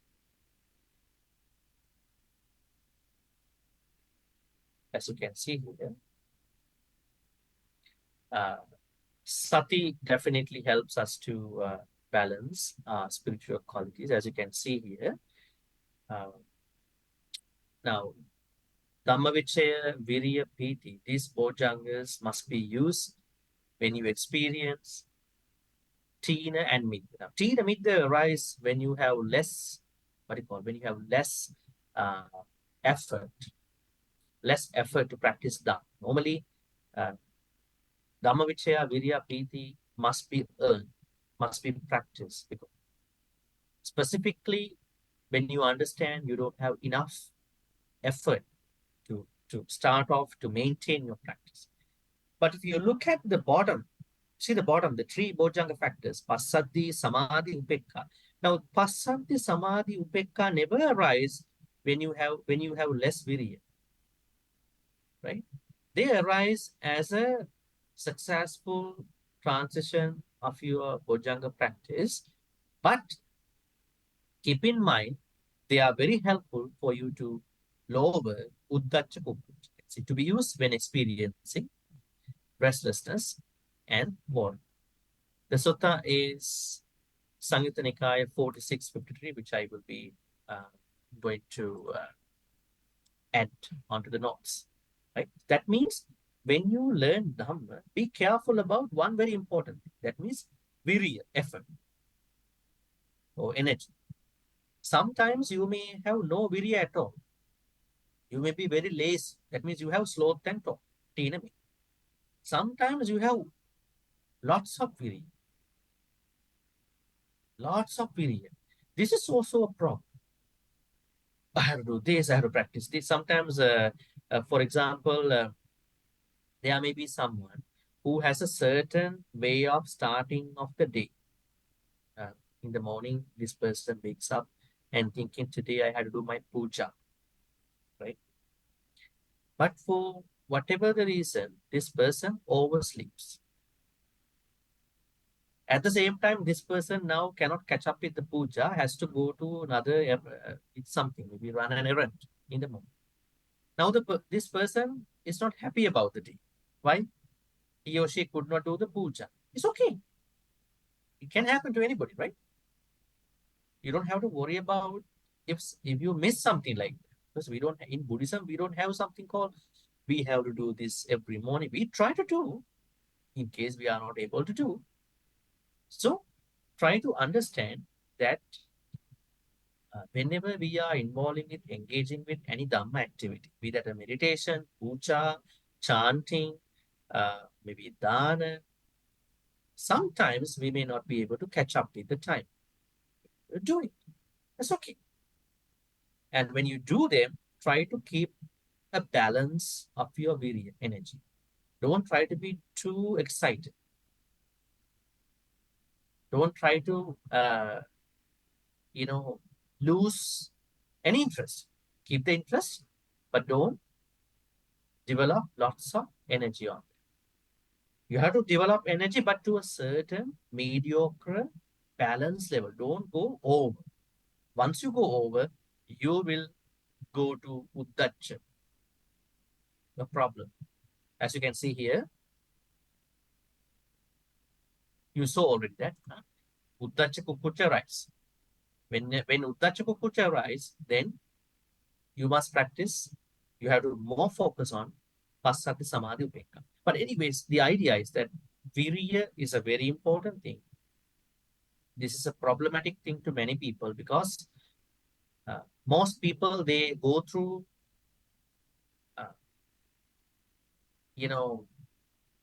As you can see here, sati definitely helps us to balance spiritual qualities, as you can see here. Now, Dhammavichaya, Virya, Piti, these bojjhangas must be used when you experience tina and midda. Now, tina midda arise when you have less, what do you call, when you have less uh, effort, to practice Dhamma. Normally, uh, Dhammavichaya, Virya, Piti must be earned, must be practiced. Because specifically, when you understand you don't have enough effort to start off to maintain your practice. But if you look at the bottom, see the bottom, the three Bojjhanga factors, Passati, Samadhi, Upekka. Now, Passati, Samadhi, Upekka never arise when you have less virya, right? They arise as a successful transition of your Bojjhanga practice. But keep in mind, they are very helpful for you to lower Uddacha Kukucha, to be used when experiencing restlessness and boredom. The sutta is Samyutta Nikaya 4653, which I will be going to add onto the notes. Right? That means when you learn Dhamma, be careful about one very important thing. That means virya, effort or energy. Sometimes you may have no virya at all. You may be very lazy. That means you have sloth and enemy. Sometimes you have lots of virya. Lots of virya. This is also a problem. I have to do this, I have to practice this. Sometimes, for example, there may be someone who has a certain way of starting of the day. In the morning, this person wakes up and thinking, today I had to do my puja, right? But for whatever the reason, this person oversleeps. At the same time, this person now cannot catch up with the puja, has to go to another, it's something, maybe run an errand in the morning. Now this person is not happy about the day. Why? He or she could not do the puja. It's okay. It can happen to anybody, right? You don't have to worry about if you miss something like that. Because we don't, in Buddhism, we don't have something called we have to do this every morning. We try to do in case we are not able to do. So try to understand that whenever we are involving with engaging with any Dhamma activity, be that a meditation, puja, chanting, maybe dana, sometimes we may not be able to catch up with the time. Do it. That's okay. And when you do them, try to keep a balance of your virya energy. Don't try to be too excited. Don't try to, lose any interest. Keep the interest, but don't develop lots of energy on it. You have to develop energy, but to a certain mediocre balance level. Don't go over. Once you go over, you will go to Uddacha, the problem. As you can see here, you saw already that Uddacha Kukucha rise. When Uddacha Kukucha rise, then you must practice. You have to more focus on Passati Samadhi Upekka. But anyways, the idea is that Virya is a very important thing. This is a problematic thing to many people because most people, they go through, uh,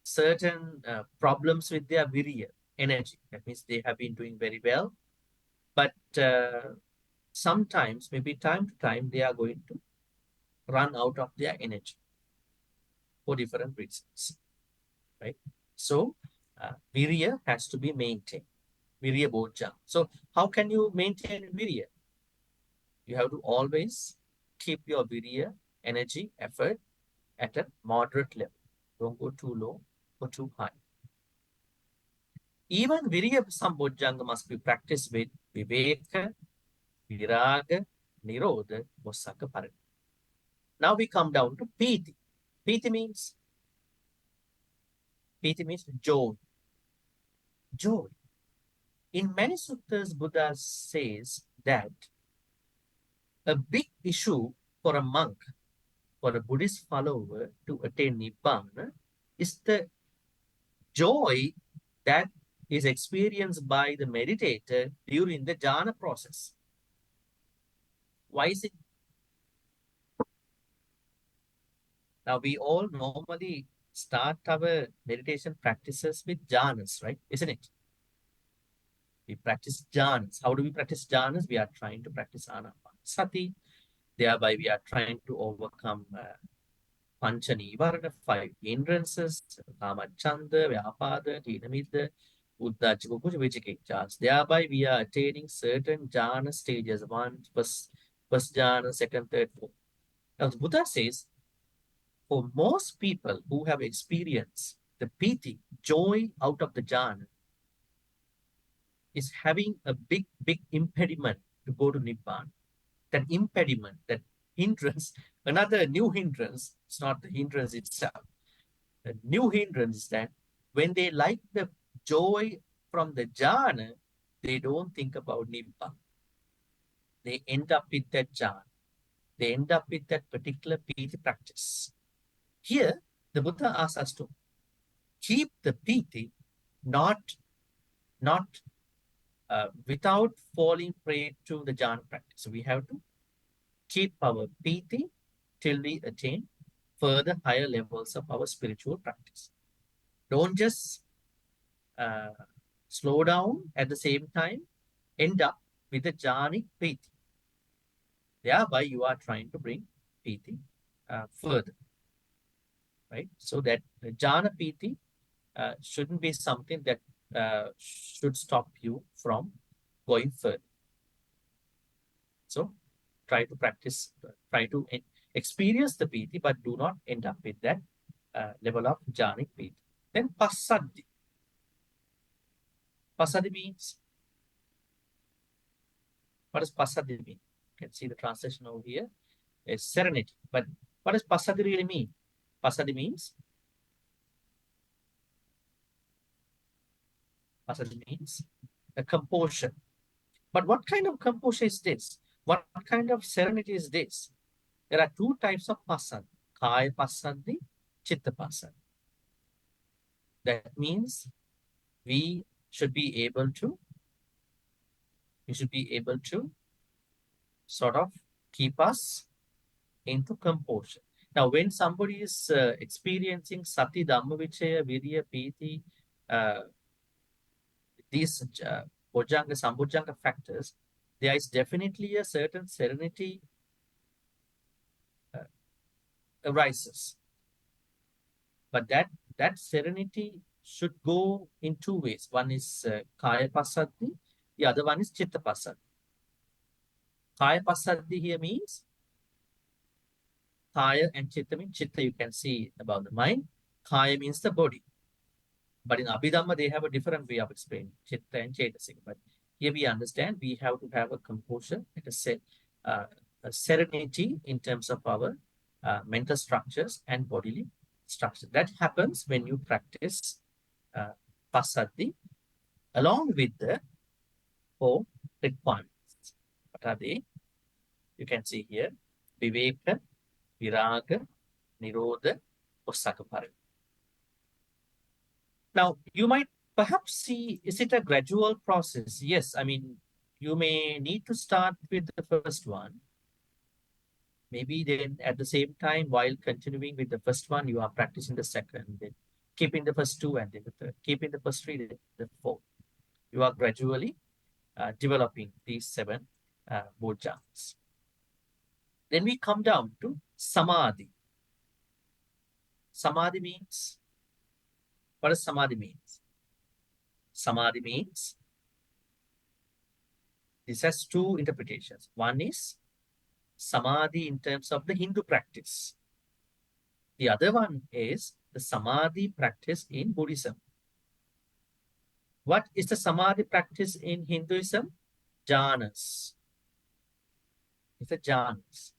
certain problems with their virya energy. That means they have been doing very well, but sometimes, maybe time to time, they are going to run out of their energy for different reasons, right? So, virya has to be maintained. Virya Bojjhanga. So, how can you maintain virya? You have to always keep your virya energy effort at a moderate level. Don't go too low or too high. Even Virya Sambojjhanga must be practiced with Viveka, Viraga, Nirodha, Mosaka Parana. Now we come down to Piti. Piti means joy. Joy. In many suttas, Buddha says that a big issue for a monk, for a Buddhist follower to attain Nibbana is the joy that is experienced by the meditator during the jhana process. Why is it? Now, we all normally start our meditation practices with jhanas, right? Isn't it? We practice jhanas. How do we practice jhanas? We are trying to practice anapanasati. Thereby, we are trying to overcome Pancha Nivarana, 5 hindrances, Kamachanda, Vyapada, Tinamita, Uddhacca, Vicikicchas. Thereby we are attaining certain jhana stages, first jhana, second, third, fourth. Now the Buddha says, for most people who have experienced the piti, joy out of the jhana, is having a big impediment to go to Nibbana. That impediment, that hindrance, another new hindrance, it's not the hindrance itself. The new hindrance is that when they like the joy from the jhana, they don't think about Nibbana. They end up with that jhana. They end up with that particular piti practice. Here, the Buddha asks us to keep the piti not without falling prey to the jhana practice. So we have to keep our piti till we attain further higher levels of our spiritual practice. Don't just uh, slow down at the same time, end up with a jhanic piti. Thereby, you are trying to bring piti further, right? So that the jhana piti shouldn't be something that should stop you from going further. So try to practice, try to experience the piti, but do not end up with that level of jhanic piti. Then passaddhi. Passaddhi means, what does passaddhi mean? You can see the translation over here is serenity. But what does passaddhi really mean? Passaddhi means a composure. But what kind of composure is this? What kind of serenity is this? There are two types of passaddhi: kaya passaddhi, chitta passaddhi. That means we should be able to sort of keep us into composure. Now, when somebody is experiencing sati, dhammavichaya, virya, piti, uh, these bojjhanga, sambojjhanga factors, there is definitely a certain serenity uh, arises. But that serenity should go in two ways. One is kaya passaddhi, the other one is chitta passaddhi. Kaya passaddhi here means kaya and chitta means chitta you can see about the mind. Kaya means the body. But in Abhidhamma, they have a different way of explaining chitta and cetasika. But here we understand we have to have a composure, like I said, a serenity in terms of our mental structures and bodily structure. That happens when you practice passaddhi along with the four requirements. What are they? You can see here: viveka, viraga, nirodha, osaka parima. Now, you might perhaps see, is it a gradual process? Yes, I mean, you may need to start with the first one. Maybe then at the same time, while continuing with the first one, you are practicing the second, then keeping the first two and then the third, keeping the first three, then the fourth. You are gradually developing these 7 bojjhangas. Then we come down to samadhi. Samadhi means, what does samadhi means? Samadhi means, this has two interpretations. One is samadhi in terms of the Hindu practice. The other one is the samadhi practice in Buddhism. What is the samadhi practice in Hinduism? Jhanas. It's a jhanas.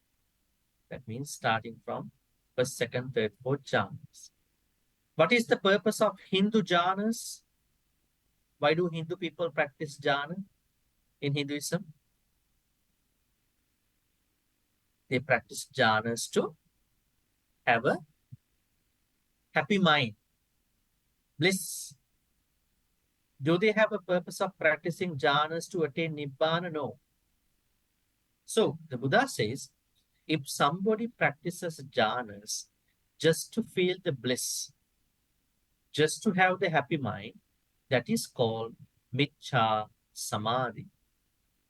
That means starting from first, second, third, fourth jhanas. What is the purpose of Hindu jhanas? Why do Hindu people practice jhana in Hinduism? They practice jhanas to have a happy mind, bliss. Do they have a purpose of practicing jhanas to attain nibbana? No. So the Buddha says, if somebody practices jhanas just to feel the bliss, just to have the happy mind, that is called miccha samadhi,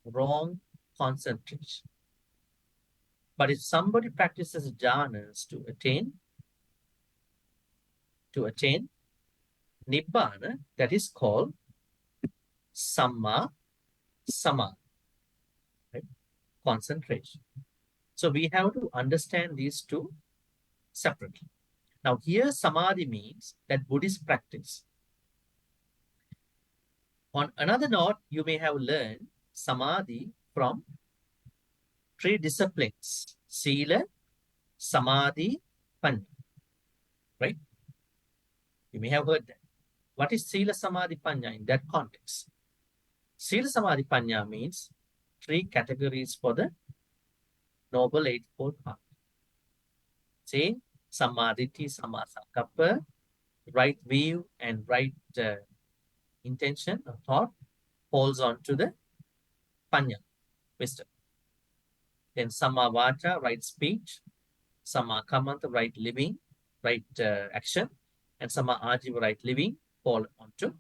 wrong concentration. But if somebody practices jhanas to attain to attain Nibbana, that is called Samma Samadhi, right? Concentration. So we have to understand these two separately. Now here Samadhi means that Buddhist practice. On another note, you may have learned Samadhi from three disciplines: Sila, Samadhi, Panya, right? You may have heard that. What is Sila, Samadhi, Panya in that context? Sila, Samadhi, Panya means three categories for the Noble Eightfold Path. Say, Samadhi, Samma Sankappa, right view and right intention or thought falls on to the Panya, wisdom. Then Samma Vacha, right speech, Samma Kamanta, right living, right action, and Samma Ajiva, right living, fall onto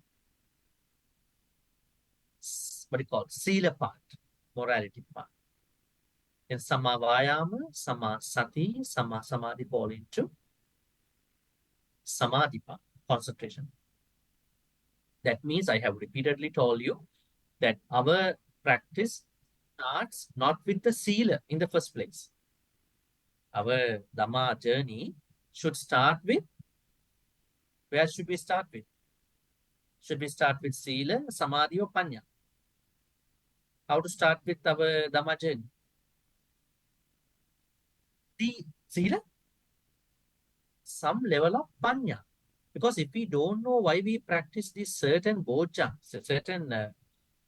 what you call Sila part, morality part. Then Samma Vayama, Samma Sati, Samma Samadhi fall into Samadhi part, concentration. That means I have repeatedly told you that our practice starts not with the Sila in the first place. Our Dhamma journey should start with, where should we start with? Should we start with Sila, Samadhi, or Panya? How to start with our Dhamma journey? The Sila, some level of Panya. Because if we don't know why we practice these certain boja, certain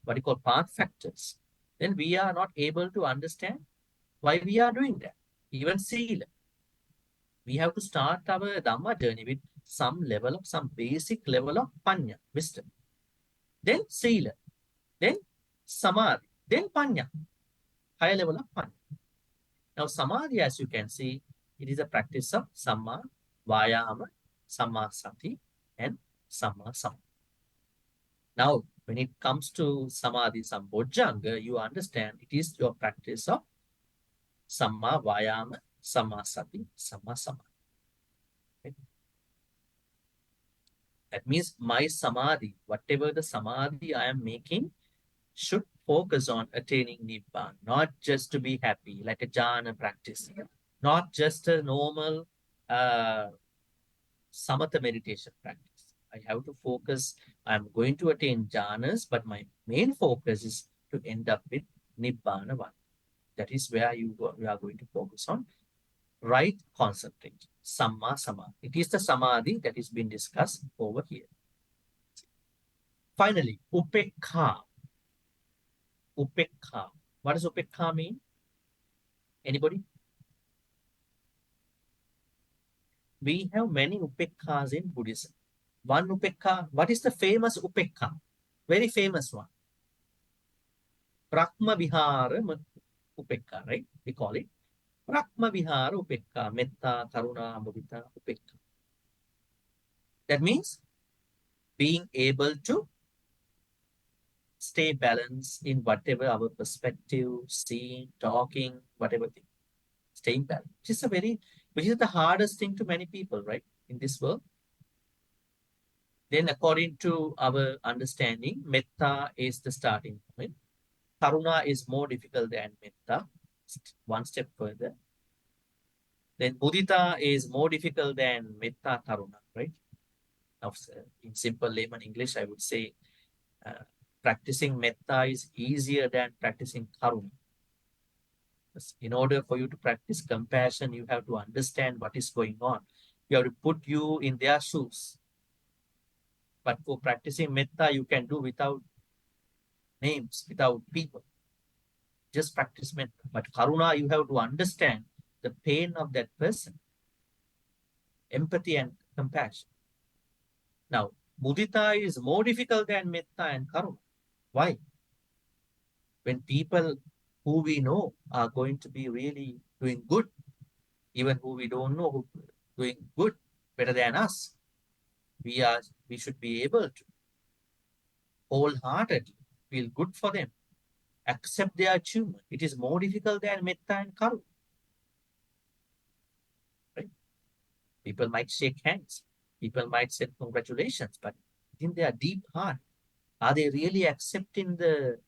what you call path factors, then we are not able to understand why we are doing that. Even Sila. We have to start our Dhamma journey with some level of, some basic level of Panya, wisdom. Then Sila, then Samadhi, then Panya, higher level of Panya. Now Samadhi, as you can see, it is a practice of Samma Vayama, Samma Sati, and Samma Samadhi. Now, when it comes to Samadhi Sambojjhanga, you understand it is your practice of Samma Vayama, Samma Sati, Samma Samadhi. Okay? That means my Samadhi, whatever the Samadhi I am making, should focus on attaining Nibbana, not just to be happy, like a jhana practice, not just a normal samatha meditation practice. I have to focus, I'm going to attain jhanas, but my main focus is to end up with Nibbana one. That is where you are going to focus on right concentration, Samma Samadhi. It is the Samadhi that is being discussed over here. Finally, Upekha. Upekha. What does Upekha mean? Anybody? We have many Upekhas in Buddhism. One Upekha, what is the famous Upekha? Very famous one. Brahma Vihara Upekha, right? We call it Brahma Vihara Upekha, Metta, Karuna, Mudita, Upekha. That means being able to stay balanced in whatever our perspective, seeing, talking, whatever thing. Staying balanced. Which is the hardest thing to many people, right? In this world. Then according to our understanding, Metta is the starting point. Karuna is more difficult than Metta, one step further. Then Mudita is more difficult than Metta Karuna, right? Now, in simple layman English, I would say practicing Metta is easier than practicing Karuna. In order for you to practice compassion, you have to understand what is going on. You have to put you in their shoes. But for practicing Metta, you can do without names, without people. Just practice Metta. But Karuna, you have to understand the pain of that person. Empathy and compassion. Now, Mudita is more difficult than Metta and Karuna. Why? When people who we know are going to be really doing good, even who we don't know who doing good, better than us, we should be able to wholeheartedly feel good for them, accept their achievement. It is more difficult than Metta and Karuna. Right? People might shake hands. People might say congratulations, but in their deep heart, are they really accepting the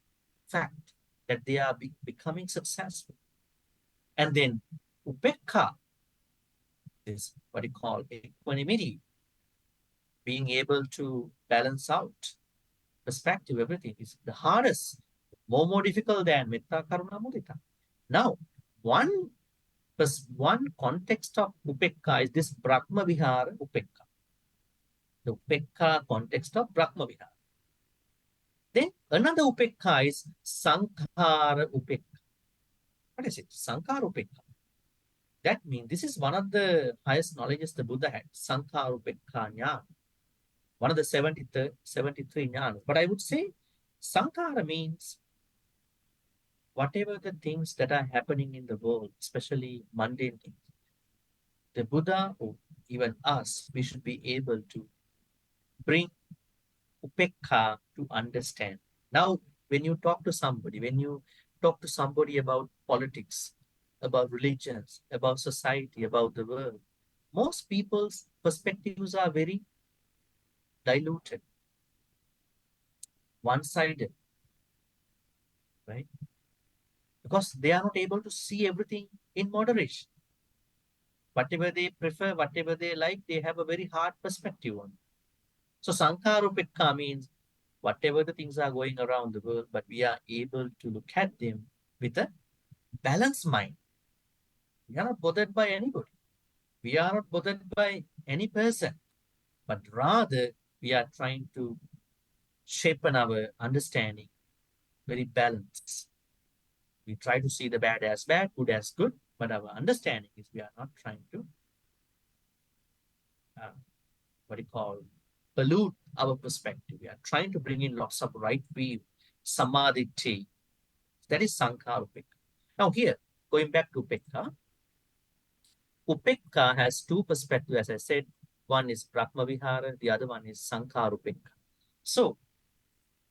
fact that they are becoming successful? And then upekka is what you call equanimity, being able to balance out perspective, everything is the hardest, more difficult than metta, karuna, mudita. Now, one one context of upekka is this Brahma Vihara upekka, the upekka context of Brahma Vihara. Then another upekka is Sankhara upekka. What is it? Sankhara upekka. That means this is one of the highest knowledges the Buddha had, Sankhara upekka jnana, one of the 73 jnanas. But I would say Sankhara means whatever the things that are happening in the world, especially mundane things, the Buddha or even us, we should be able to bring upekka to understand. Now, when you talk to somebody, when you talk to somebody about politics, about religions, about society, about the world, most people's perspectives are very diluted, one-sided, right? Because they are not able to see everything in moderation. Whatever they prefer, whatever they like, they have a very hard perspective on. So Sankarupekka means whatever the things are going around the world, but we are able to look at them with a balanced mind. We are not bothered by anybody. We are not bothered by any person, but rather we are trying to shapen our understanding very balanced. We try to see the bad, good as good, but our understanding is we are not trying to uh, what you call pollute our perspective. We are trying to bring in lots of right view, samadhi. That is Sankara Upekka. Now here, going back to Upekka, Upekka has two perspectives, as I said. One is Brahma Vihara, the other one is Sankara Upekka. So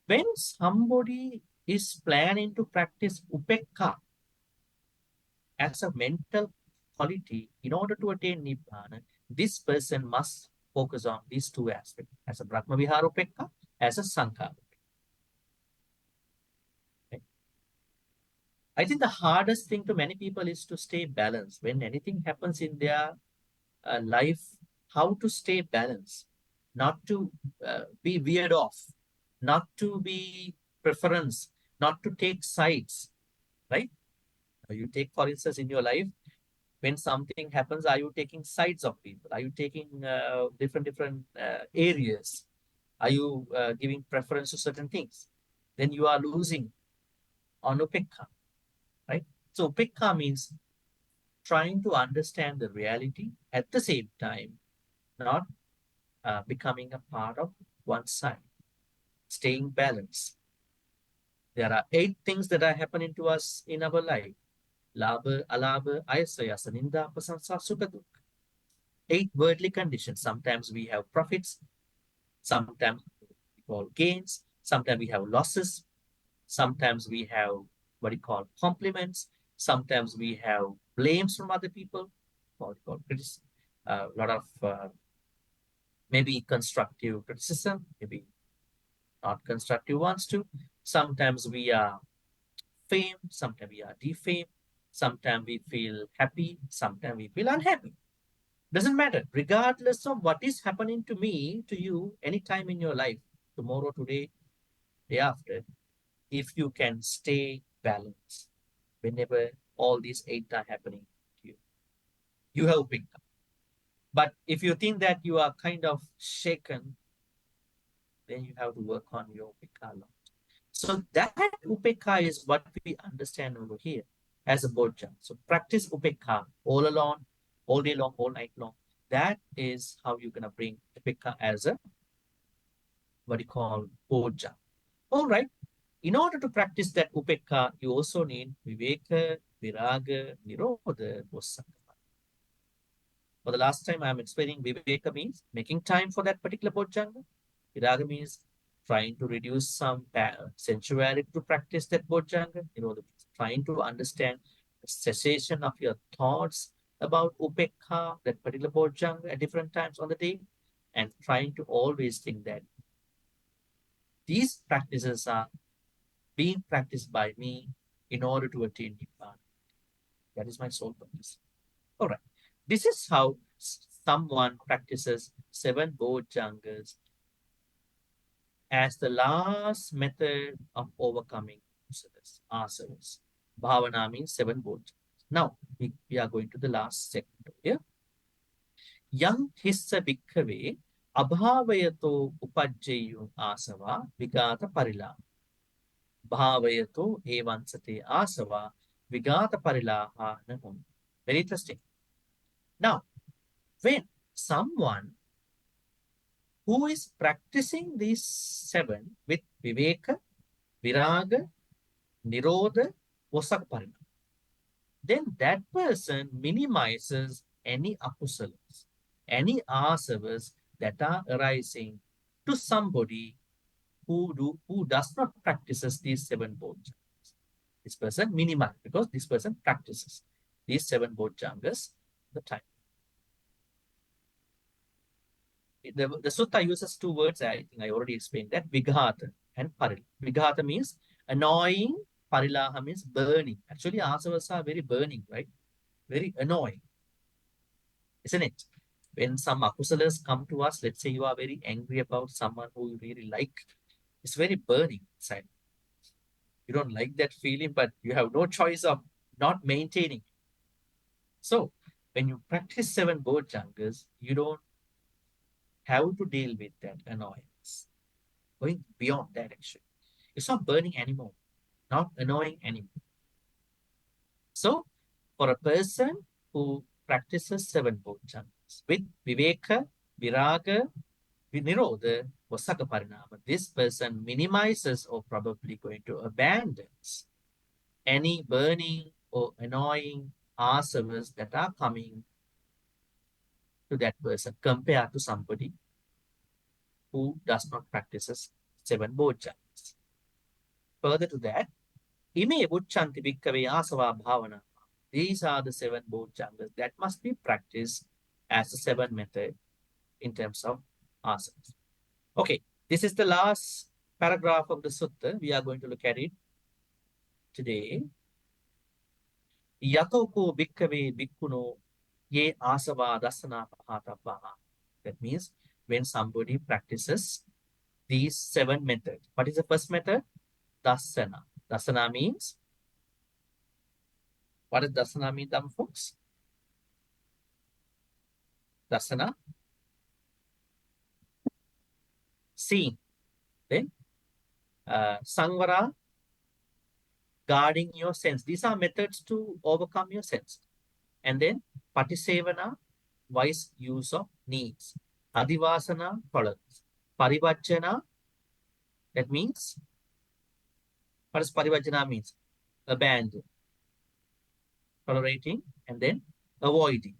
when somebody is planning to practice Upekka as a mental quality, in order to attain Nibbana, this person must focus on these two aspects, as a Brahma Vihara Upekka, as a Sankara. Okay? I think the hardest thing to many people is to stay balanced. When anything happens in their life, how to stay balanced, not to be veered off, not to be preference, not to take sides, right? You take, for instance, in your life, when something happens, are you taking sides of people? Are you taking different areas? Are you giving preference to certain things? Then you are losing on upekka, right? So upekka means trying to understand the reality at the same time, not becoming a part of one side, staying balanced. There are 8 things that are happening to us in our life. Labha, alabha, ayasayasa, ninda, prasansa, sukha, dukkha. 8 worldly conditions. Sometimes we have profits, sometimes we call gains, sometimes we have losses, sometimes we have what you call compliments, sometimes we have blames from other people, what you call criticism, a lot of maybe constructive criticism, maybe not constructive ones too. Sometimes we are famed, sometimes we are defamed, sometimes we feel happy, sometimes we feel unhappy. Doesn't matter. Regardless of what is happening to me, to you, anytime in your life, tomorrow, today, day after, if you can stay balanced whenever all these 8 are happening to you, you have picked up. But if you think that you are kind of shaken, then you have to work on your upekka. So that upekka is what we understand over here as a bodhja. So practice upekka all along, all day long, all night long. That is how you're gonna bring upekka as a what you call bodhja. All right. In order to practice that upekka, you also need viveka, viraga, nirodha, vasankapa. For the last time, I'm explaining viveka means making time for that particular bodhjanga. Viraga means trying to reduce some sensuality to practice that bodhjanga. Trying to understand the cessation of your thoughts about upekka, that particular bodhjanga at different times on the day. and trying to always think that these practices are being practiced by me in order to attain Nibbana. That is my sole purpose. All right. This is how someone practices 7 Bojjhangas as the last method of overcoming Āsavas. Bhavana means 7 Bojjhangas. Now, we are going to the last segment here. Yang hissa bhikkhave abhavayato upajjayu asava vigata parila. Bhavayato evansate asava vigata parilaha nahum. Very interesting. Now, when someone who is practicing these 7 with viveka, viraga, nirodha, vosakparina, then that person minimizes any akusalas, any asavas that are arising to somebody who does not practices these 7 Bojjhangas. This person minimizes because this person practices these 7 Bojjhangas the time. The sutta uses 2 words. I think I already explained that: vighata and paril. Vighata means annoying. Parilaha means burning. Actually, asavas are very burning, right? Very annoying, isn't it? When some akusalas come to us, let's say you are very angry about someone who you really like, it's very burning inside. You don't like that feeling, but you have no choice of not maintaining. So, when you practice 7 Bojjhangas, you don't have to deal with that annoyance. Going beyond that, actually. It's not burning anymore, not annoying anymore. So, for a person who practices 7 Bojjhangas with Viveka, Viraga, Nirodha, Vasaka Parinama, this person minimizes or probably going to abandon any burning or annoying asavas that are coming to that person compared to somebody who does not practices 7 Bojjhangas. Further to that, Ime Bucchanti Bhikkave Asava Bhavana. These are the 7 Bojjhangas that must be practiced as the 7 method in terms of asanas. Okay, this is the last paragraph of the sutta. We are going to look at it today. Yatoko Bhikkave Bhikkhuno Ye Asava Dasana Pahatavaha. That means when somebody practices these 7 methods. What is the first method? Dasana. Dasana means, what does dasana mean, dumb folks? Dasana, seeing. Then Sangvara, guarding your sense. These are methods to overcome your sense. And then Patisevana, wise use of needs. Adivasana, tolerance. Parivajjana, that means, what does parivajjana means? Abandon, tolerating, and then avoiding.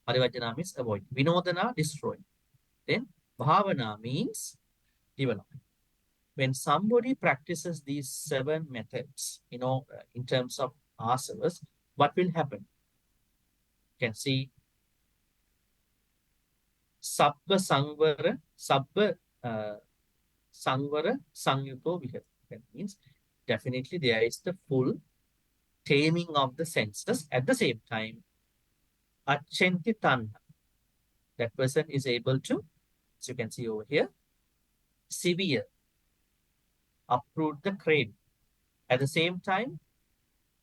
Parivajjana means avoid. Vinodana, destroy. Then bhavana means develop. When somebody practices these 7 methods, in terms of asavas, what will happen? You can see Sabba Sangvara, Sabba Sangvara Sangyuto Vihati. That means definitely there is the full taming of the senses. At the same time, Achanti Tanha. That person is able to, as you can see over here, severe, uproot the craving. At the same time,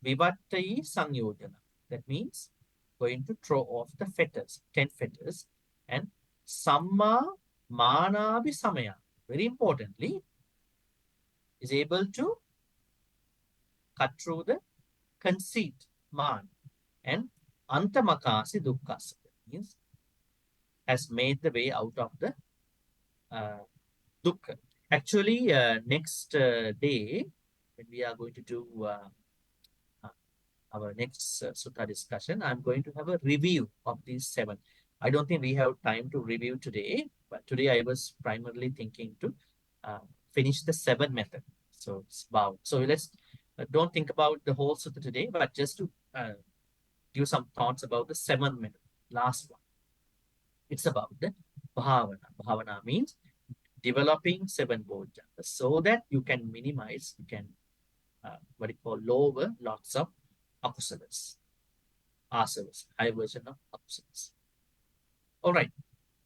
Vivattai Sangyojana. That means going to throw off the fetters, 10 fetters, and Samma Manabi Samaya. Very importantly, is able to cut through the conceit, man, and Antamakasi Dukkhasa. That means has made the way out of the dukkha. Actually, next day, when we are going to do our next sutta discussion, I'm going to have a review of these 7. I don't think we have time to review today, but today I was primarily thinking to finish the 7 method. So it's about, so let's don't think about the whole sutta today, but just to give some thoughts about the 7th method, last one. It's about the bhavana. Bhavana means developing 7 bodhidharmas so that you can minimize, you can what you call lower lots of Āsavas, Āsavas, high version of Āsavas. All right.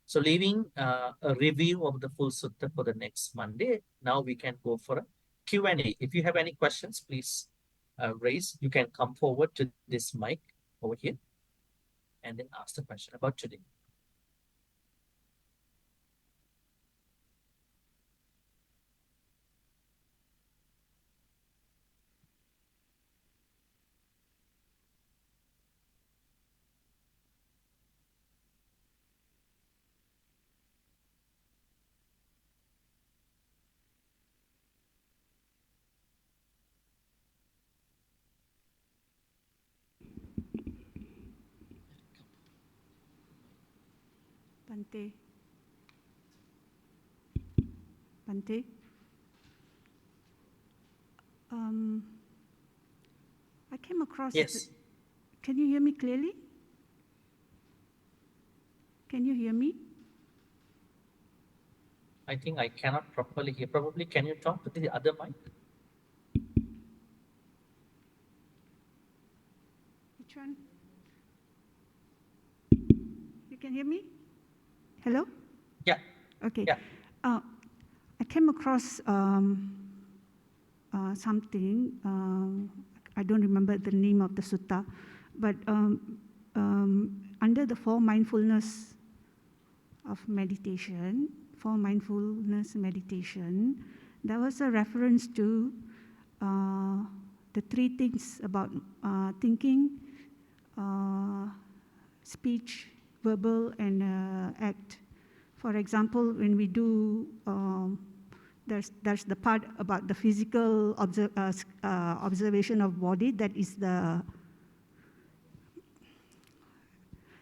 So leaving a review of the full sutta for the next Monday, now we can go for a Q&A. If you have any questions, please raise. You can come forward to this mic over here and then ask the question about today. Bhante. Bhante. I came across. Yes. Can you hear me clearly? Can you hear me? I think I cannot properly hear. Probably, can you talk to the other mic? Which one? You can hear me? Hello? Yeah. Okay. Yeah. I came across something. I don't remember the name of the sutta, but under the four mindfulness meditation, there was a reference to the three things about thinking, speech, verbal, and act. For example, when we do, there's the part about the physical observation of body. That is the.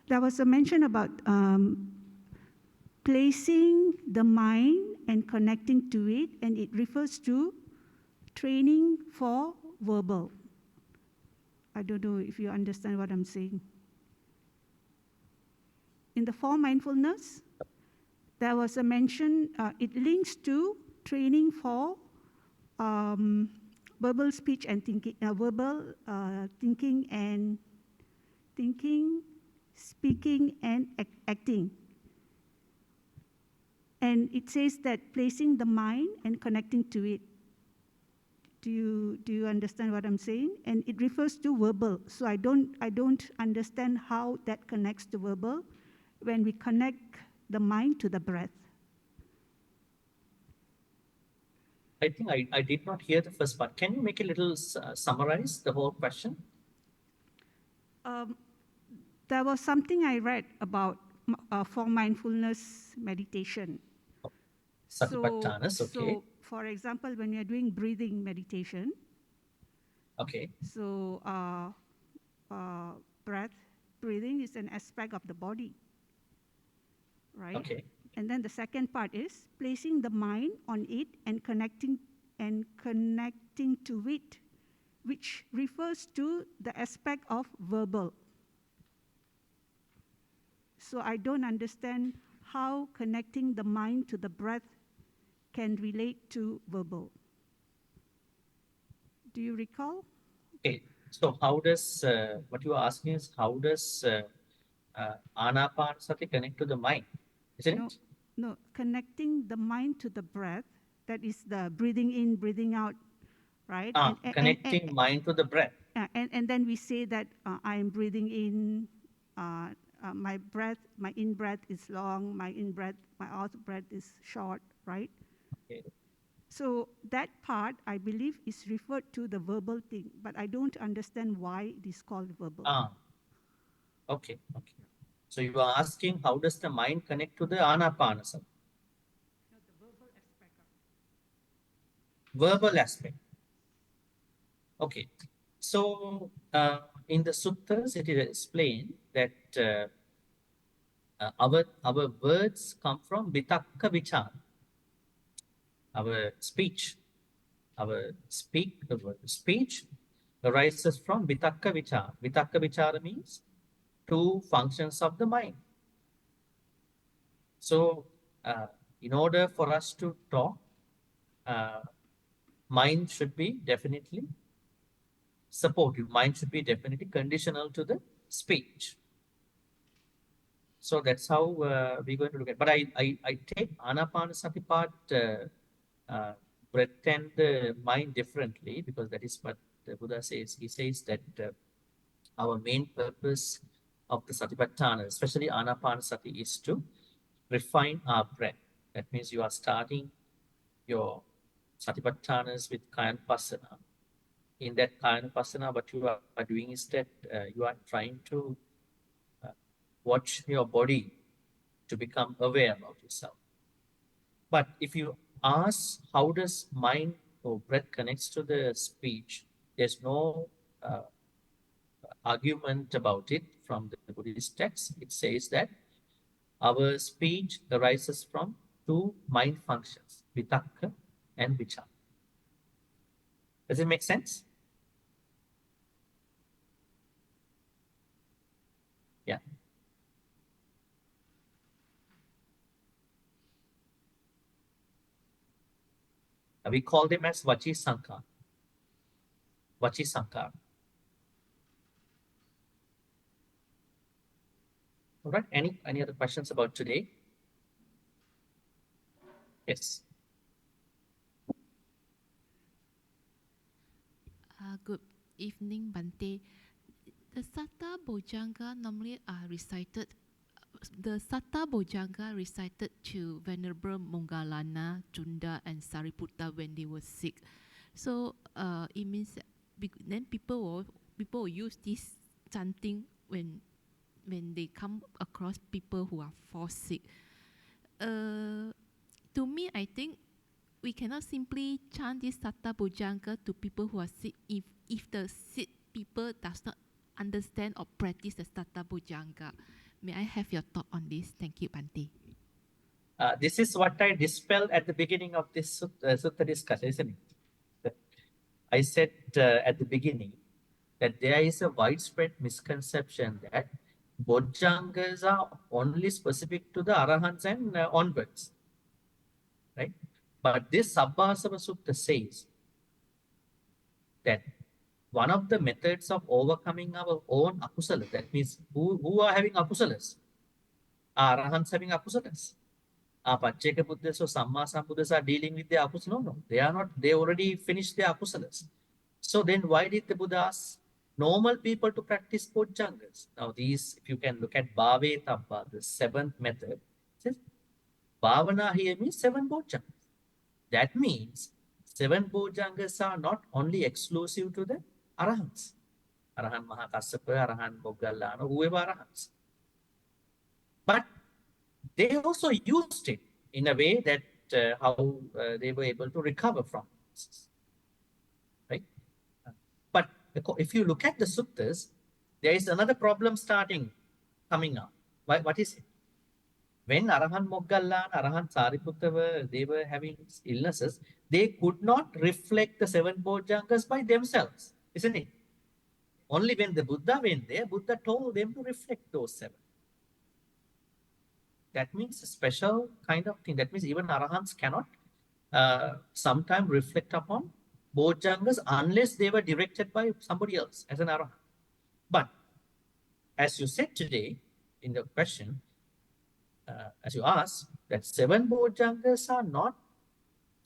There was a mention about placing the mind and connecting to it, and it refers to training for verbal. I don't know if you understand what I'm saying. In the four mindfulness, there was a mention, it links to training for verbal speech and thinking, thinking, speaking, and acting. And it says that placing the mind and connecting to it. Do you understand what I'm saying? And it refers to verbal. So I don't understand how that connects to verbal when we connect the mind to the breath. I think I did not hear the first part. Can you make a little summarize the whole question? There was something I read about for mindfulness meditation. Satipatthanas, okay. So, for example, when you're doing breathing meditation, okay. So, breathing is an aspect of the body, right? Okay. And then the second part is placing the mind on it and connecting to it, which refers to the aspect of verbal. So I don't understand how connecting the mind to the breath can relate to verbal. Do you recall? Okay. So how does, what you are asking is, how does Anapanasati connect to the mind? Isn't it? No, connecting the mind to the breath, that is the breathing in, breathing out, right? Connecting mind to the breath. And then we say that I am breathing in, my in breath is long, my out breath is short, right? Okay. So that part, I believe, is referred to the verbal thing, but I don't understand why it is called verbal. Okay. So you are asking, how does the mind connect to the Anapanasati? No, the verbal aspect of it. Verbal aspect. Okay. So in the suttas, it is explained that our words come from vitakka vichara. Our speech, speech arises from vitakka vichara. Vitakka vichara means two functions of the mind. So in order for us to talk, mind should be definitely supportive. Mind should be definitely conditional to the speech. So that's how we're going to look at. But I take Anapanasati part, breath and mind differently, because that is what the Buddha says. He says that our main purpose of the Satipatthana, especially Anapanasati, is to refine our breath. That means you are starting your Satipatthanas with Kayanupasana. In that Kayanupasana, what you are doing is that you are trying to watch your body to become aware about yourself. But if you ask how does mind or breath connects to the speech, there's no argument about it from the Buddhist text. It says that our speech arises from two mind functions, vitakka and vichara. Does it make sense? Yeah. We call them as Vachi Sankar. Vachi Sankar. All right. Any other questions about today? Yes. Good evening, Bhante. The Satta Bojjhanga normally are recited. The Satta Bojjhanga recited to Venerable Moggallana, Chunda, and Sariputta when they were sick. So it means that then people will use this chanting when they come across people who are fall sick. To me, I think we cannot simply chant this Satta Bojjhanga to people who are sick if the sick people does not understand or practice the Satta Bojjhanga. May I have your thought on this? Thank you, Bhante. This is what I dispelled at the beginning of this sutta discussion, isn't it? I said at the beginning that there is a widespread misconception that Bojjhangas are only specific to the Arahants and onwards, right? But this Sabbasava Sutta says that one of the methods of overcoming our own akusalas, that means who are having akusalas? Arahants having akusalas. Pacceka Buddhas or Samma Sambuddhas are dealing with their akusalas. No, they are not. They already finished their akusalas. So then why did the Buddha ask normal people to practice Bojjhangas? Now these, if you can look at Bhave Tabba, the seventh method, says Bhavana here means 7 Bojjhangas. That means 7 Bojjhangas are not only exclusive to the Arahants. Arahan Mahakassapa, Arahan Moggallana, whoever Arahants. But they also used it in a way that how they were able to recover from this, right? But if you look at the suttas, there is another problem coming up. What is it? When Arahan Moggallana, Arahan Sariputta they were having illnesses, they could not reflect the 7 Bojjhangas by themselves, isn't it? Only when the Buddha went there, Buddha told them to reflect those 7. That means a special kind of thing. That means even Arahants cannot sometimes reflect upon Bojjhangas unless they were directed by somebody else as an Arahant. But as you said today in the question, as you asked, that 7 Bojjhangas are not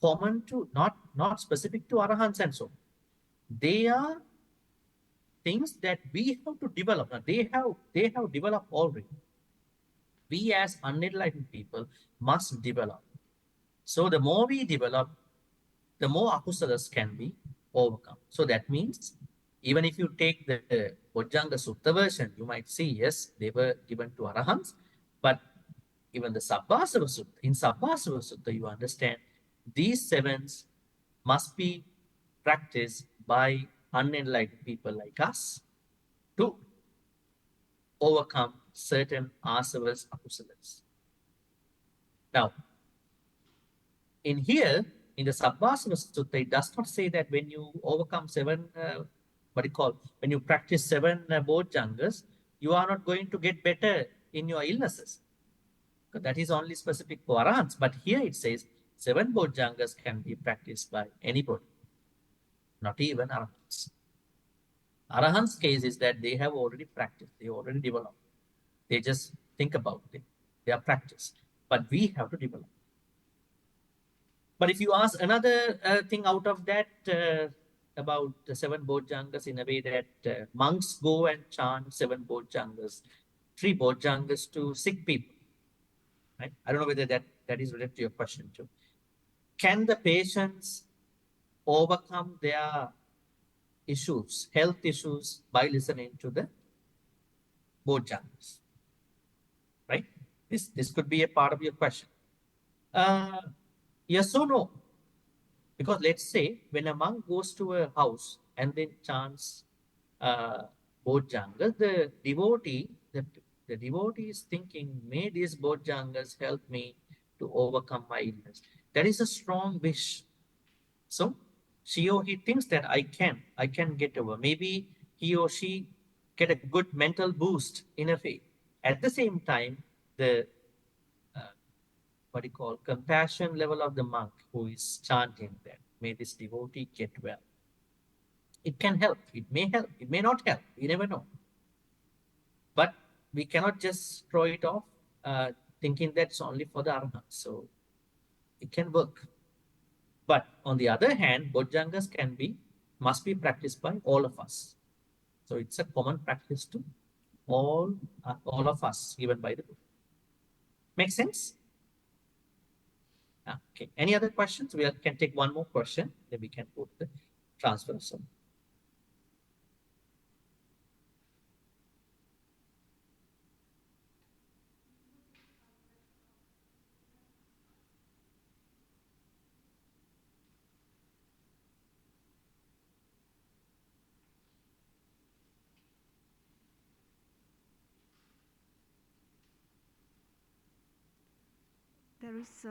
common to, not specific to Arahants and so on. They are things that we have to develop. Now, they have developed already. We as unenlightened people must develop. So the more we develop, the more akusalas can be overcome. So that means even if you take the Bojjhanga Sutta version, you might see, yes, they were given to Arahants, but even the Sabbasava Sutta, in Sabbasava Sutta, you understand these 7s must be practiced by unenlightened people like us to overcome certain Āsavas, akusalas. Now, in here, in the Sabbasava Sutta, it does not say that when you overcome 7, when you practice 7 Bojjhangas, you are not going to get better in your illnesses. That is only specific for Arahants. But here it says 7 Bojjhangas can be practiced by anybody, not even Arahants. Arahants' case is that they have already practiced, they already developed. They just think about it. They are practiced. But we have to develop. But if you ask another thing out of that about the 7 Bojjhangas, in a way that monks go and chant 7 Bojjhangas, 3 Bojjhangas to sick people. Right? I don't know whether that is related to your question too. Can the patients overcome their issues, health issues, by listening to the Bojjhangas? Right? This could be a part of your question. Yes or no? Because let's say when a monk goes to a house and then chants Bojjhangas, the devotee is thinking, may these Bojjhangas help me to overcome my illness. That is a strong wish. So she or he thinks that I can get over. Maybe he or she get a good mental boost in a way. At the same time, the what you call compassion level of the monk who is chanting that, may this devotee get well. It can help. It may not help. You never know. But we cannot just throw it off thinking that's only for the Arahants. So it can work. But on the other hand, Bojjhangas must be practiced by all of us. So it's a common practice to all of us, given by the Buddha. Make sense? Okay. Any other questions? We can take one more question, then we can go to the transfer. So. There is,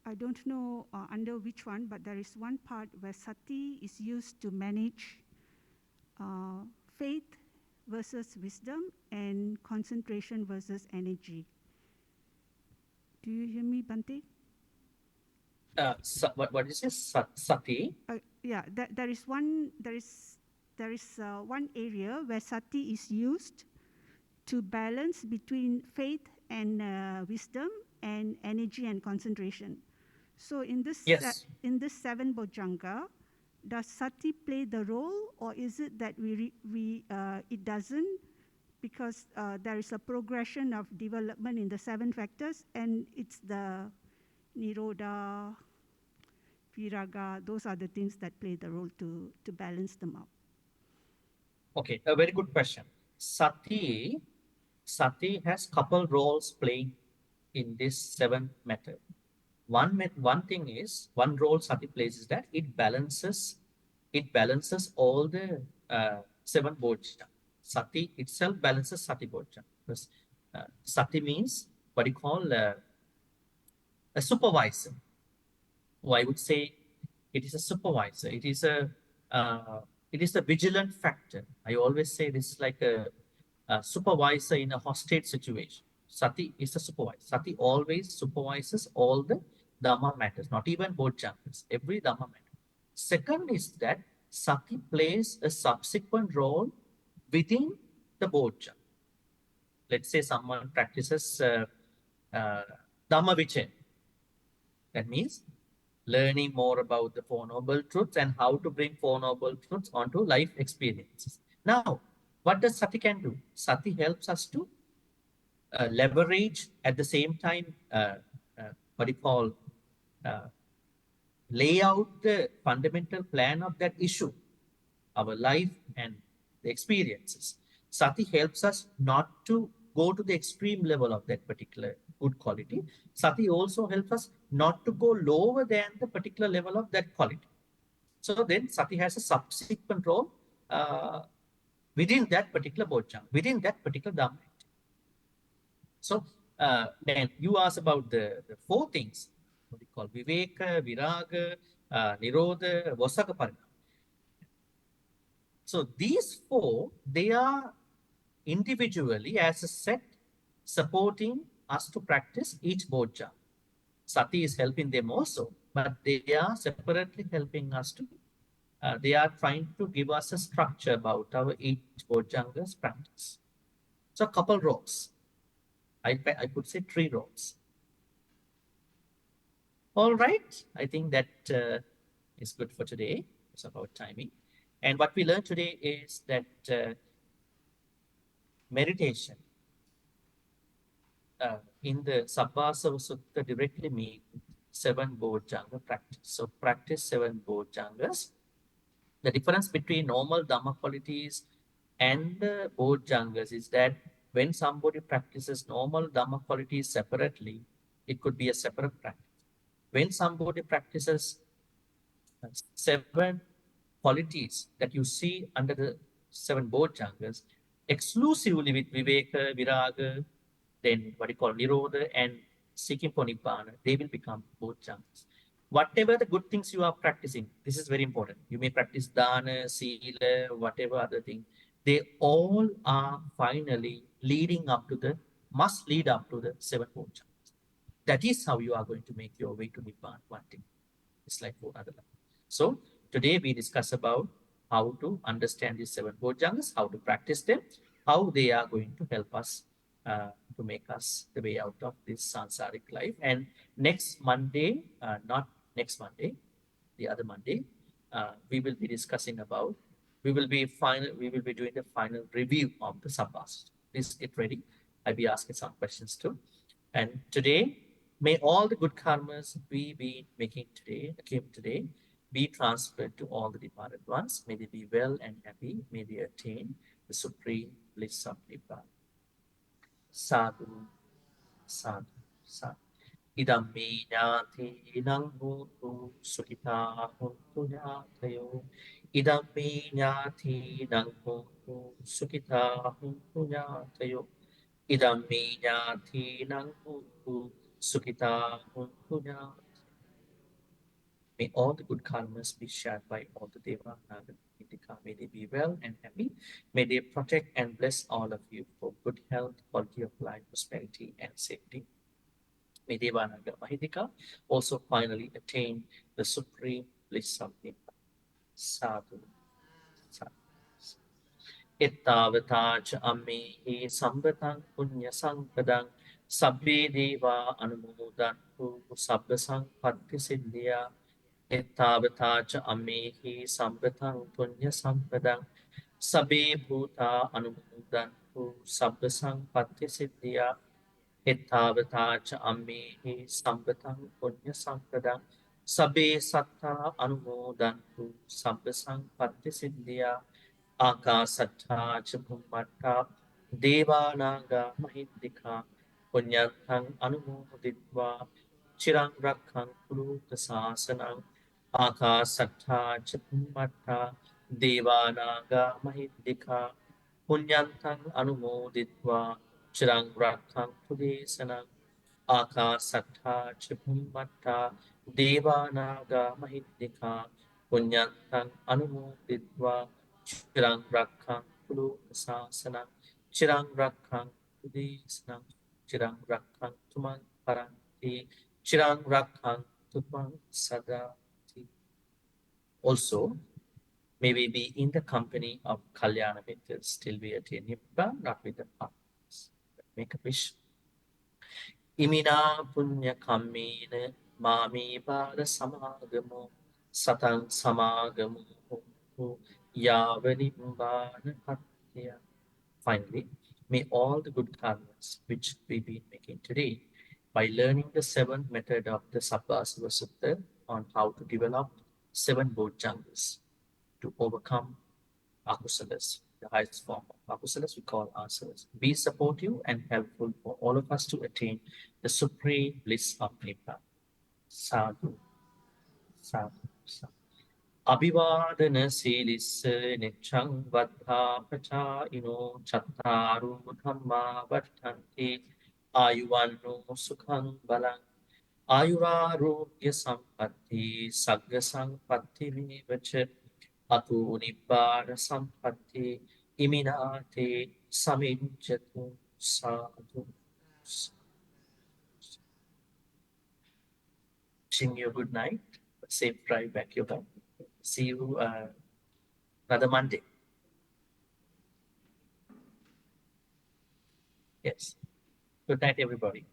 I don't know under which one, but there is one part where sati is used to manage faith versus wisdom and concentration versus energy. Do you hear me, Bhante? What is this? Sati? Yeah, there is one area where sati is used to balance between faith and wisdom and energy and concentration. So in this in this 7 Bojjhanga, does sati play the role, or is it that it doesn't, because there is a progression of development in the 7 factors, and it's the nirodha, viraga, those are the things that play the role to balance them out? Okay, a very good question. Sati has couple roles playing in this 7 method. One role sati plays is that it balances all the 7 bojjhanga. Sati itself balances sati bojjhanga. Because sati means what you call a supervisor. I would say it is a supervisor. It is a vigilant factor. I always say this is like a supervisor in a hostage situation. Sati is a supervisor. Sati always supervises all the Dhamma matters, not even Bojjhangas, every Dhamma matter. Second is that sati plays a subsequent role within the Bojjhanga. Let's say someone practices Dhamma Vichaya. That means learning more about the Four Noble Truths and how to bring Four Noble Truths onto life experiences. Now, what does sati can do? Sati helps us to leverage at the same time, what you call, lay out the fundamental plan of that issue, our life and the experiences. Sati helps us not to go to the extreme level of that particular good quality. Sati also helps us not to go lower than the particular level of that quality. So then sati has a subsequent role within that particular bojjhanga, within that particular dhamma. So then you ask about the 4 things, what we call viveka, viraga, nirodha, vasaka, parinama. So these 4, they are individually as a set supporting us to practice each bojjhanga. Sati is helping them also, but they are separately helping us to, they are trying to give us a structure about our each bojjhanga's practice. So a couple roles. I could say 3 roles. All right, I think that is good for today. It's about timing. And what we learned today is that meditation in the Sabbasava Sutta directly means 7 bojjhanga practice. So practice 7 bojjhangas. The difference between normal Dhamma qualities and bojjhangas is that when somebody practices normal Dhamma qualities separately, it could be a separate practice. When somebody practices 7 qualities that you see under the 7 bojjhangas, exclusively with viveka, viraga, then what you call nirodha and seeking for nibbana, they will become bojjhangas. Whatever the good things you are practicing, this is very important. You may practice dana, sila, whatever other thing. They all are finally leading up to the, must lead up to the 7 bojjhangas. That is how you are going to make your way to nibbana one thing. It's like for other level. So today we discuss about how to understand these 7 bojjhangas, how to practice them, how they are going to help us to make us the way out of this sansaric life. And next Monday, not next Monday, the other Monday, we will be discussing about, we will be doing the final review of the Sabbas. Please get ready. I'll be asking some questions too. And today, may all the good karmas we be making today, came today, be transferred to all the departed ones. May they be well and happy. May they attain the supreme bliss of Nibbana. Sadhu, sadhu, sadhu. Idam me nyati nang hotu sukita hotu nyatayo. Idam me nyati nang hotu sukita hotu nyatayo. Idam me nyati nang hotu sukita hotu nyatayo. May all the good karmas be shared by all the Deva, Naga, Indika. May they be well and happy. May they protect and bless all of you for good health, quality of life, prosperity, and safety. May Devanaga Mahidika also finally attain the supreme bliss of Nibbana. Sadhu. Sadhu. Ittavata cha ammehi sambatan punya sampadang sabbe deva anumodantu sabba sampatti siddhya. Ittavata cha ammehi sambatan punya sampadang sabbe bhuta anumodantu sabba sampatti siddhya. Ittavata cha ammehi sambatan punya sampadang sabbe satta anumodantu sabba sampatti siddhya. Akasattha cha bhummatta devanaga mahindika punyantang anumoditva chirang rakhang kuluka sasanang. Akasattha cha bhummatta devanaga mahindika punyantang anumoditva chirang rakhang kudesanang. Akasattha cha bhummatta devanaga mahindika punyantang anumoditva chirang rakhang kulu sasanang. Chirang rakhang kudesanang. Chirang rakhang tumang paranti. Chirang rakhang tumang sadati. Also, may we be in the company of Kalyana Mitras till we attain Nibbana, not with the partners. Make a wish. Imina punya kammena mami pada samagamo satang samagamo yavani mbana patya. Finally, may all the good karmas which we've been making today, by learning the 7th method of the Sabbasava Sutta on how to develop 7 bojjhangas to overcome akusalas, the highest form of akusalas we call Āsavas, be supportive and helpful for all of us to attain the supreme bliss of Nibbana. Sadhu, sadhu, sadhu. Abhivadana silissa nichang vaddha pacha ino chattaru dhamma vatthanti ayuvanno sukhang balang ayurarogya sampatti sagga sampatti vivacha Atu nibbana sampatti iminate saminchatu sadhu. wishing you a good night, safe drive back your home. See you another Monday. Yes. Good night, everybody.